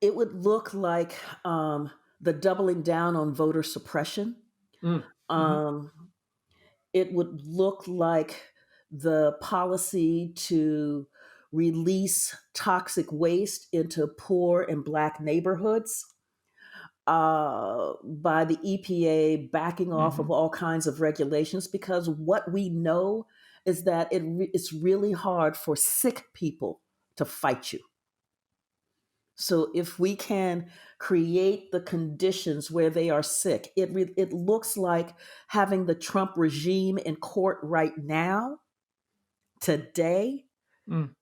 It would look like the doubling down on voter suppression. Mm-hmm. Um, it would look like the policy to release toxic waste into poor and Black neighborhoods by the EPA backing off Mm-hmm. of all kinds of regulations, because what we know is that it's really hard for sick people to fight you. So if we can create the conditions where they are sick, it looks like having the Trump regime in court right now, today, Mm.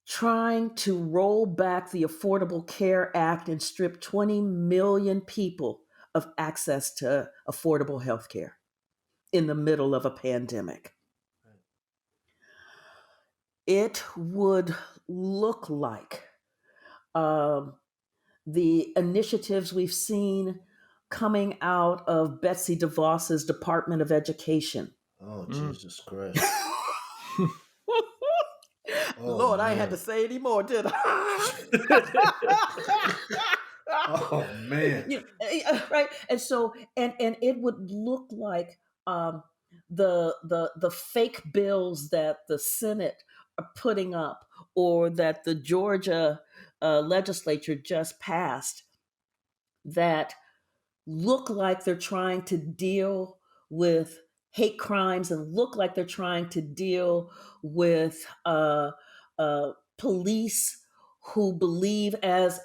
trying to roll back the Affordable Care Act and strip 20 million people of access to affordable health care in the middle of a pandemic. It would look like um, the initiatives we've seen coming out of Betsy DeVos's Department of Education. Oh, Mm. Jesus Christ. Oh, Lord, I ain't had man. to say any more, did I? Oh, man. Right. And so, and it would look like the fake bills that the Senate are putting up, or that the Georgia legislature just passed, that look like they're trying to deal with hate crimes, and look like they're trying to deal with police who believe as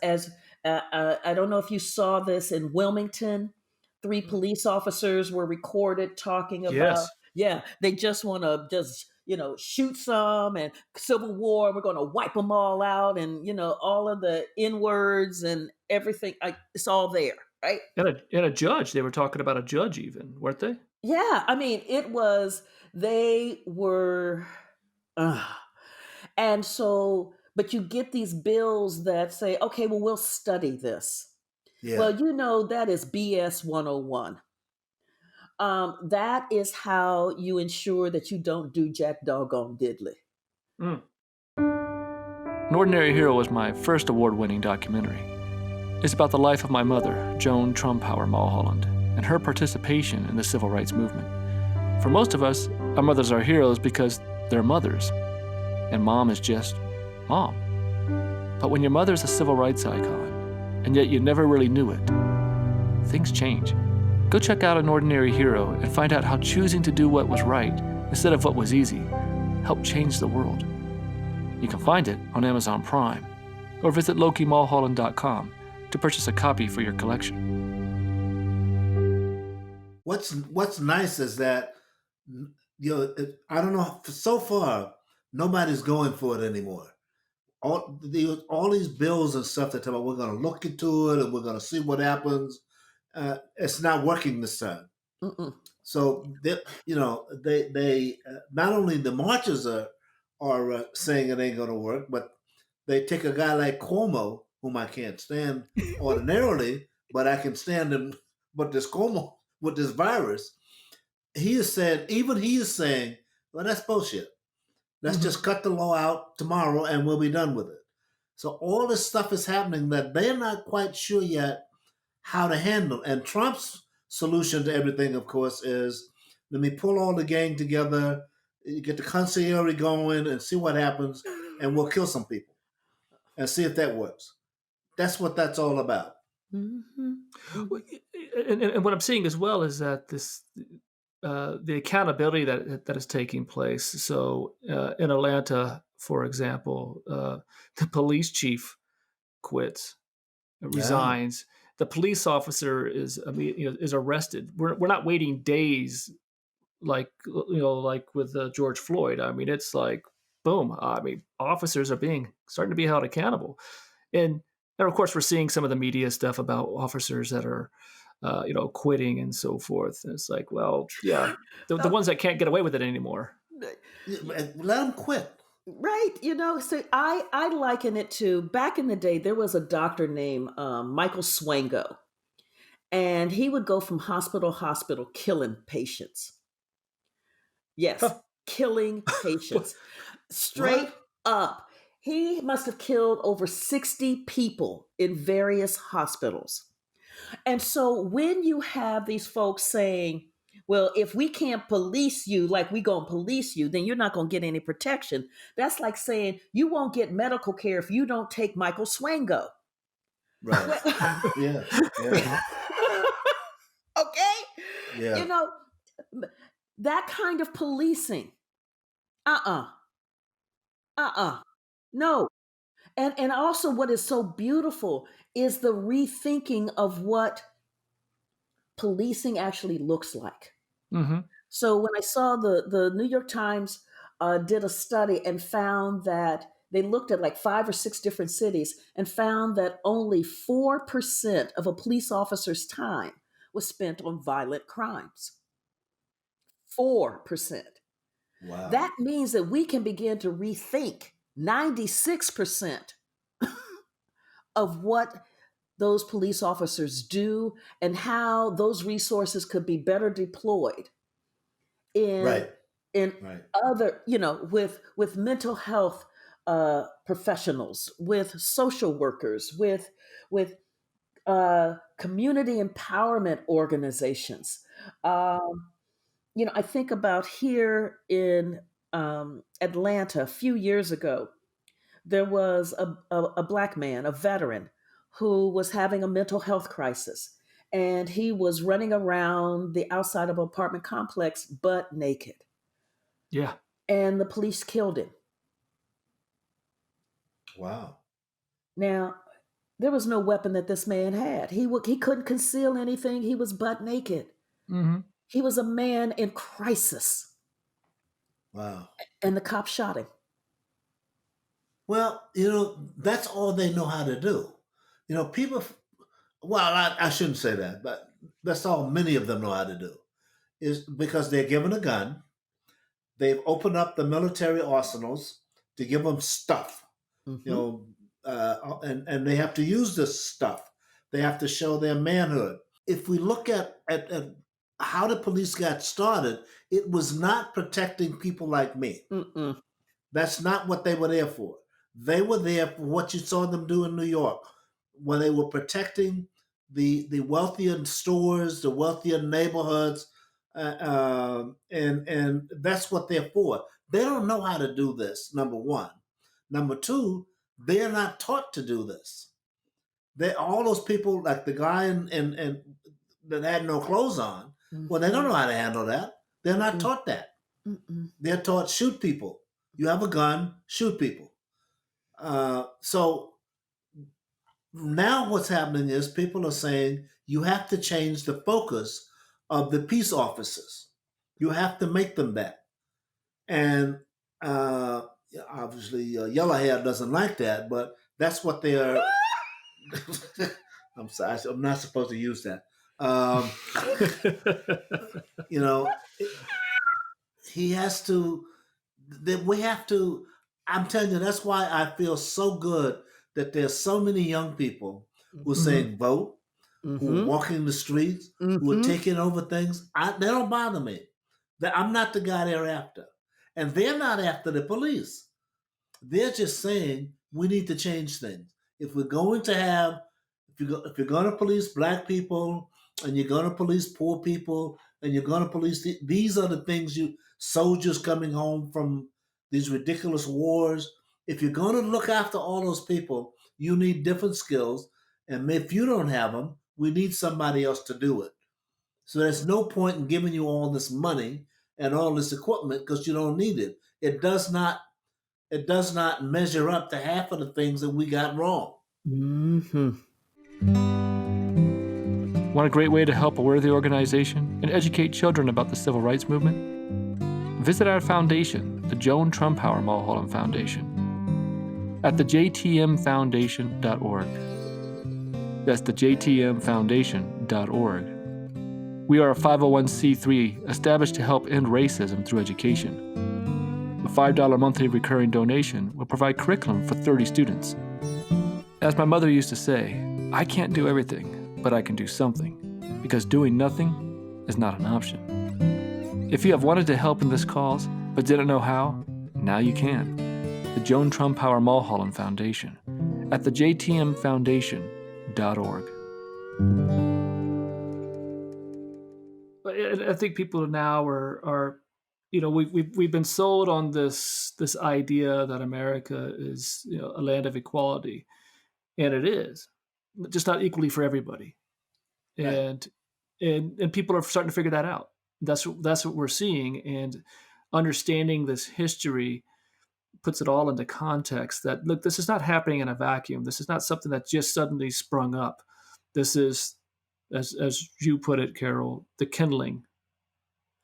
I don't know if you saw this in Wilmington. 3 police officers were recorded talking about, Yes. yeah, they just want to just shoot some, and civil war, we're going to wipe them all out, and all of the N words and everything. It's all there, right? And a judge. They were talking about a judge, even, weren't they? Yeah, I mean, they were, uh, and so, but you get these bills that say, okay, well, we'll study this. Yeah. Well, that is BS 101. That is how you ensure that you don't do jack doggone diddly. Mm. An Ordinary Hero was my first award-winning documentary. It's about the life of my mother, Joan Trumpauer Mulholland, and her participation in the civil rights movement. For most of us, our mothers are heroes because they're mothers, and mom is just mom. But when your mother's a civil rights icon, and yet you never really knew it, things change. Go check out An Ordinary Hero and find out how choosing to do what was right instead of what was easy helped change the world. You can find it on Amazon Prime, or visit LokiMulholland.com to purchase a copy for your collection. What's nice is that I don't know. So far, nobody's going for it anymore. All these bills and stuff that tell me we're going to look into it and we're going to see what happens. It's not working this time. Mm-mm. So they not only the marchers are saying it ain't going to work, but they take a guy like Cuomo, whom I can't stand ordinarily, but I can stand him. But this Cuomo with this virus, he is saying, well, that's bullshit. Let's just cut the law out tomorrow and we'll be done with it. So all this stuff is happening that they're not quite sure yet how to handle. And Trump's solution to everything, of course, is let me pull all the gang together, get the concierge going and see what happens, and we'll kill some people and see if that works. That's what that's all about. Mm-hmm. And what I'm seeing as well is that the accountability that is taking place. So in Atlanta, for example, the police chief quits, resigns. The police officer is arrested. We're not waiting days like with George Floyd. I mean, it's like boom. I mean, officers are starting to be held accountable. And of course, we're seeing some of the media stuff about officers that are, quitting and so forth. And it's like, well, yeah, the Uh, ones that can't get away with it anymore. Yeah, let them quit. Right. So I liken it to back in the day, there was a doctor named Michael Swango, and he would go from hospital to hospital killing patients. Yes, Huh. killing patients. Straight What? up. He must have killed over 60 people in various hospitals. And so when you have these folks saying, well, if we can't police you like we gonna police you, then you're not gonna get any protection. That's like saying you won't get medical care if you don't take Michael Swango. Right. Well, Yeah. Yeah. okay? You Yeah. know, that kind of policing. Uh-uh. Uh-uh. No. And also what is so beautiful is the rethinking of what policing actually looks like. Mm-hmm. So when I saw the New York Times did a study and found that they looked at like 5 or 6 different cities and found that only 4% of a police officer's time was spent on violent crimes. 4%. Wow. That means that we can begin to rethink 96% of what those police officers do and how those resources could be better deployed in Right. in Right. other, with mental health professionals, with social workers, with community empowerment organizations. um, I think about here in Atlanta a few years ago. There was a black man, a veteran, who was having a mental health crisis. And he was running around the outside of an apartment complex butt naked. Yeah. And the police killed him. Wow. Now, there was no weapon that this man had. He couldn't conceal anything. He was butt naked. Mm-hmm. He was a man in crisis. Wow. And the cop shot him. Well, that's all they know how to do. People, well, I shouldn't say that, but that's all many of them know how to do, is because they're given a gun. They've opened up the military arsenals to give them stuff, you Mm-hmm. know, and they have to use this stuff. They have to show their manhood. If we look at how the police got started, it was not protecting people like me. Mm-mm. That's not what they were there for. They were there for what you saw them do in New York, when they were protecting the wealthier stores, the wealthier neighborhoods, and that's what they're for. They don't know how to do this. Number one. Number two, they're not taught to do this. They all those people like the guy in that had no clothes on. Well, they don't know how to handle that. They're not taught that. Mm-mm. They're taught shoot people. You have a gun, shoot people. So now what's happening is people are saying you have to change the focus of the peace officers. You have to make them that. And obviously, Yellow Hair doesn't like that, but that's what they are. I'm sorry, I'm not supposed to use that. Um, you know, he has to, that we have to, I'm telling you, that's why I feel so good that there's so many young people who are Mm-hmm. saying vote, who are Mm-hmm. walking the streets, who are Mm-hmm. taking over things. They don't bother me. I'm not the guy they're after. And they're not after the police. They're just saying we need to change things. If we're going to have, if you're going to police black people, and you're going to police poor people, and you're going to police these are the things soldiers coming home from these ridiculous wars. If you're going to look after all those people, you need different skills, and if you don't have them, we need somebody else to do it. So there's no point in giving you all this money and all this equipment because you don't need it. It does not measure up to half of the things that we got wrong. Mm-hmm. Want a great way to help a worthy organization and educate children about the civil rights movement? Visit our foundation, the Joan Trumpauer Mulholland Foundation. at the jtmfoundation.org. That's the jtmfoundation.org. We are a 501c3 established to help end racism through education. A $5 monthly recurring donation will provide curriculum for 30 students. As my mother used to say, I can't do everything, but I can do something, because doing nothing is not an option. If you have wanted to help in this cause, but didn't know how, now you can. The Joan Trumpower Mulholland Foundation at the jtmfoundation.org. But I think people now are we've been sold on this idea that America is a land of equality, and it is, just not equally for everybody. Right. And people are starting to figure that out. That's what we're seeing, and understanding this history puts it all into context. That look, this is not happening in a vacuum. This is not something that just suddenly sprung up. This is, as you put it, Carol, the kindling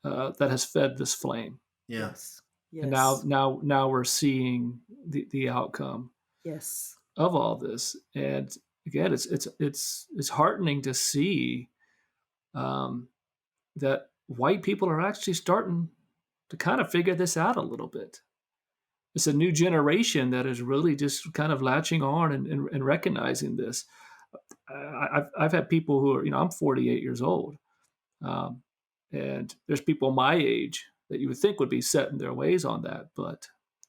that has fed this flame. Yeah. Yes. And Yes. now we're seeing the outcome Yes. of all this. And again, it's heartening to see that white people are actually starting to kind of figure this out a little bit. It's a new generation that is really just kind of latching on and recognizing this. I've had people who are, I'm 48 years old, and there's people my age that you would think would be set in their ways on that, but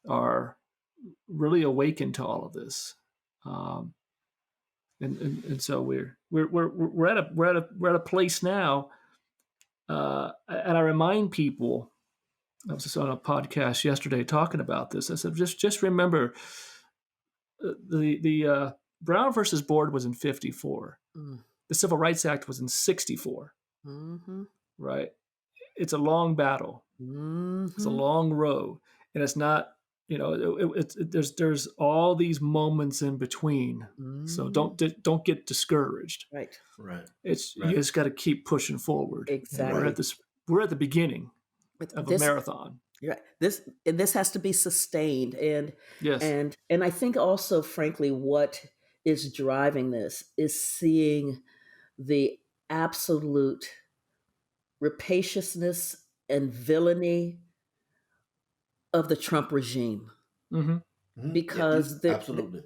are really awakened to all of this. And so we're at a place now, and I remind people. I was just on a podcast yesterday talking about this. I said, just remember, the Brown versus Board was in 54. Mm. The Civil Rights Act was in 64. Mm-hmm. Right? It's a long battle. Mm-hmm. It's a long road, and it's not. There's all these moments in between. Mm-hmm. So don't get discouraged. Right. You just got to keep pushing forward. Exactly. We're at the beginning of a marathon. Right. This has to be sustained, and yes, and I think also, frankly, what is driving this is seeing the absolute rapaciousness and villainy of the Trump regime. Mm-hmm. Because absolutely.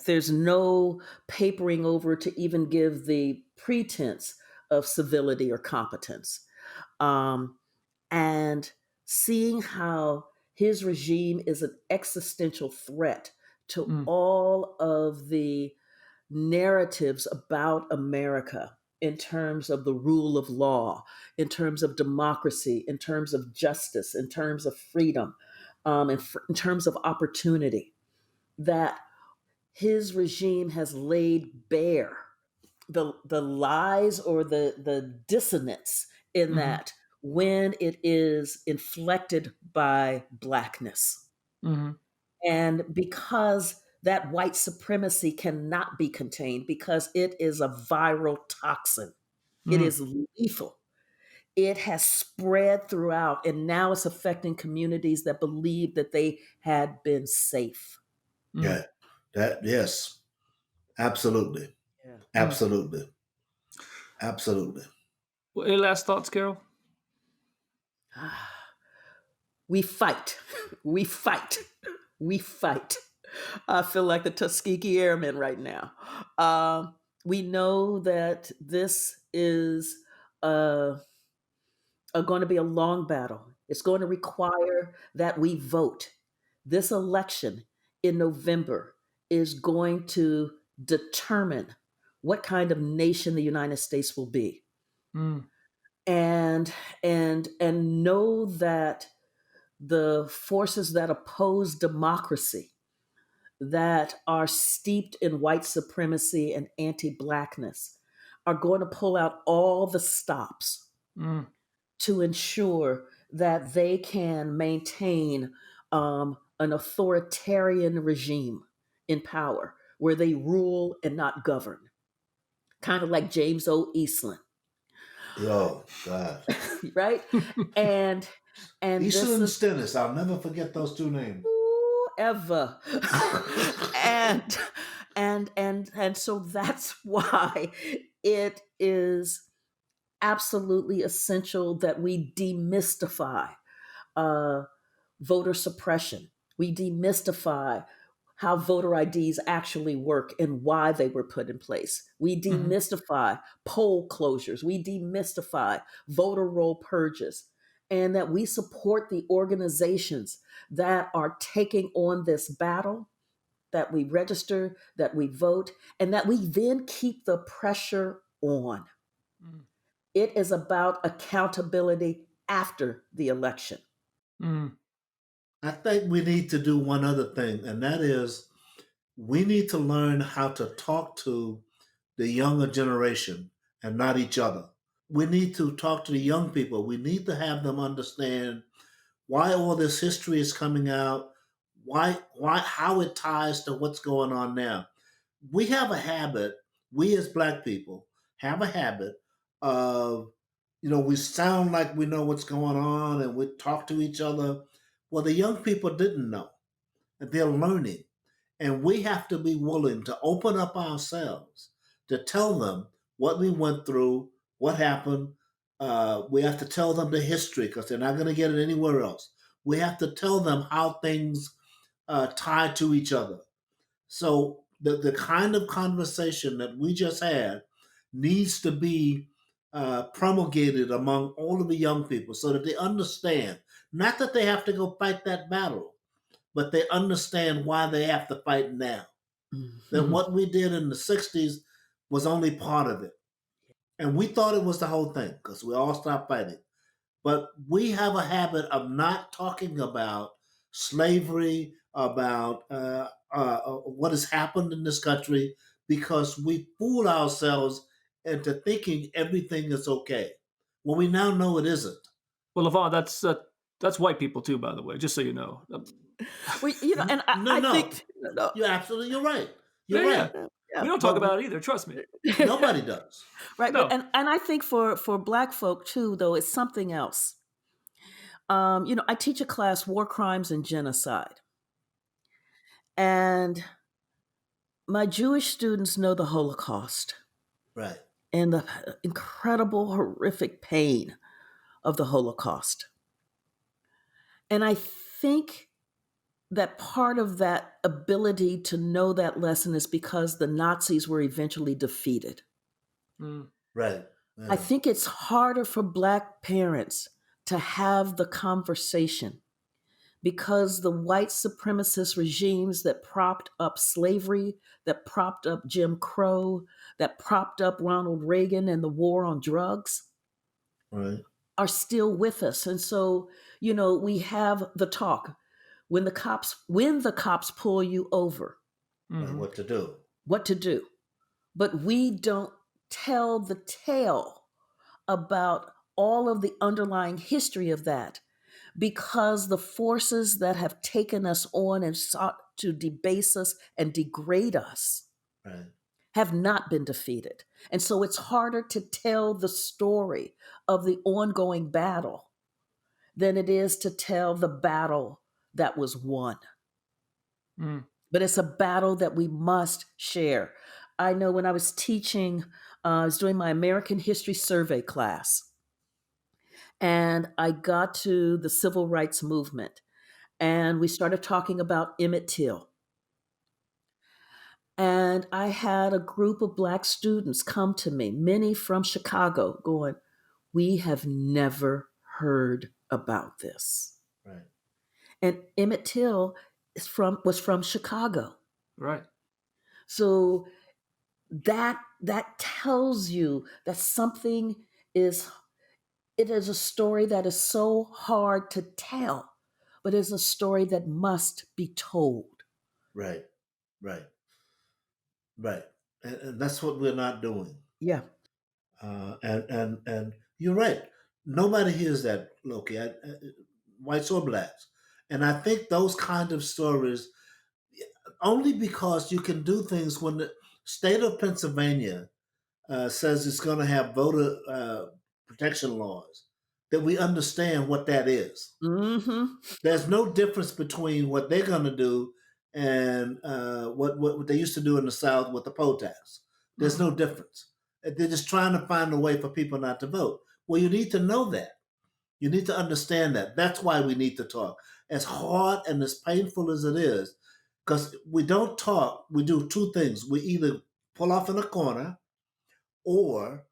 There's no papering over to even give the pretense of civility or competence. And seeing how his regime is an existential threat to all of the narratives about America in terms of the rule of law, in terms of democracy, in terms of justice, in terms of freedom, in terms of opportunity, that his regime has laid bare the lies or the dissonance in that when it is inflected by Blackness. Mm-hmm. And because that white supremacy cannot be contained, because it is a viral toxin, it is lethal. It has spread throughout, and now it's affecting communities that believed that they had been safe. Yeah, yes, absolutely. Yeah. Absolutely. Well, any last thoughts, Carol? We fight. We fight. We fight. I feel like the Tuskegee Airmen right now. We know that this is going to be a long battle. It's going to require that we vote. This election in November is going to determine what kind of nation the United States will be. And know that the forces that oppose democracy, that are steeped in white supremacy and anti-Blackness, are going to pull out all the stops to ensure that they can maintain an authoritarian regime in power where they rule and not govern. Kind of like James O. Eastland. Oh, God. Right? And Eastland and Stennis, I'll never forget those two names. forever. and and so that's why it is absolutely essential that we demystify uh, voter suppression. We demystify how voter IDs actually work and why they were put in place. We Hmm. demystify poll closures. We demystify voter roll purges. And that we support the organizations that are taking on this battle, that we register, that we vote, and that we then keep the pressure on. It is about accountability after the election. Mm. I think we need to do one other thing, and that is we need to learn how to talk to the younger generation and not each other. We need to talk to the young people. We need to have them understand why all this history is coming out, how it ties to what's going on now. We have a habit, we as black people have a habit of, we sound like we know what's going on and we talk to each other. Well, the young people didn't know, and they're learning. And we have to be willing to open up ourselves to tell them what we went through, what happened. We have to tell them the history because they're not going to get it anywhere else. We have to tell them how things tie to each other. So the kind of conversation that we just had needs to be promulgated among all of the young people so that they understand, not that they have to go fight that battle, but they understand why they have to fight now. That Mhm. what we did in the 60s was only part of it. And we thought it was the whole thing because we all stopped fighting. But we have a habit of not talking about slavery, about what has happened in this country, because we fool ourselves into thinking everything is okay. Well, we now know it isn't. Well, Levon, that's white people too, by the way. Just so you know. Well, and No, I no, think, no, you're right. You're Yeah, yeah. right. We yeah, don't talk But about it either. Trust me. nobody does. right. But No. and I think for Black folk too, though, it's something else. I teach a class, War Crimes and Genocide, and my Jewish students know the Holocaust Right. and the incredible, horrific pain of the Holocaust. And I think that part of that ability to know that lesson is because the Nazis were eventually defeated. Mm. Right. I Yeah. think it's harder for Black parents to have the conversation because the white supremacist regimes that propped up slavery, that propped up Jim Crow, that propped up Ronald Reagan and the war on drugs Right. are still with us. And so, we have the talk. When the cops pull you over, Right. Hmm. What to do? what to do. But we don't tell the tale about all of the underlying history of that because the forces that have taken us on and sought to debase us and degrade us Right. have not been defeated. And so it's harder to tell the story of the ongoing battle than it is to tell the battle that was won. Mm. But it's a battle that we must share. I know when I was teaching, I was doing my American History Survey class, and I got to the civil rights movement, and we started talking about Emmett Till. And I had a group of Black students come to me, many from Chicago, going, "We have never heard about this." Right. And Emmett Till was from Chicago. Right. So that tells you that something is it is a story that is so hard to tell, but is a story that must be told. Right. Right. Right. And that's what we're not doing. Yeah. And you're right. Nobody hears that, Loki, whites or blacks. And I think those kind of stories, only because you can do things when the state of Pennsylvania says it's going to have voter protection laws. that we understand what that is. Mm-hmm. There's no difference between what they're going to do and what they used to do in the South with the poll tax. There's no difference. They're just trying to find a way for people not to vote. Well, you need to know that. You need to understand that. That's why we need to talk. As hard and as painful as it is, because we don't talk, we do two things. We either pull off in a corner or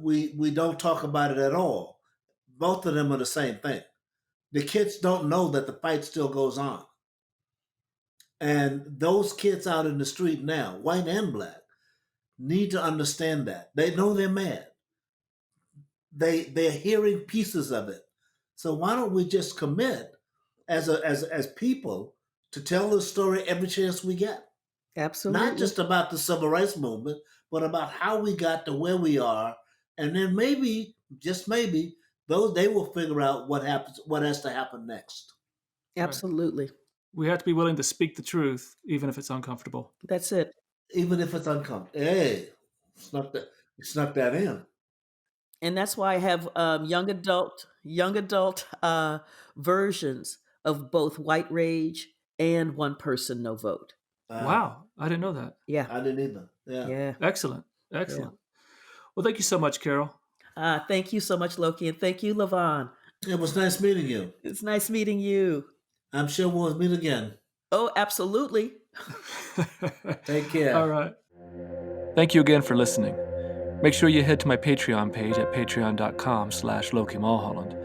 we don't talk about it at all. Both of them are the same thing. The kids don't know that the fight still goes on. And those kids out in the street now, white and black, need to understand that. They know they're mad. They're hearing pieces of it. So why don't we just commit as people to tell the story every chance we get? Absolutely. Not just about the civil rights movement, but about how we got to where we are, and then maybe, just maybe, they will figure out what has to happen next. Absolutely. We have to be willing to speak the truth, even if it's uncomfortable. That's it. Even if it's uncomfortable. Hey, snuck that in. And that's why I have young adult versions of both White Rage and One Person No Vote. Wow, I didn't know that. Yeah. I didn't either. Yeah. Excellent. Well, thank you so much, Carol. Thank you so much, Loki, and thank you, Levon. It was nice meeting you. It's nice meeting you. I'm sure we'll meet again. Oh, absolutely. Take care. All right. Thank you again for listening. Make sure you head to my Patreon page at patreon.com/Loki Mulholland.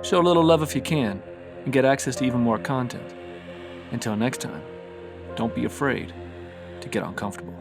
Show a little love if you can, and get access to even more content. Until next time, don't be afraid to get uncomfortable.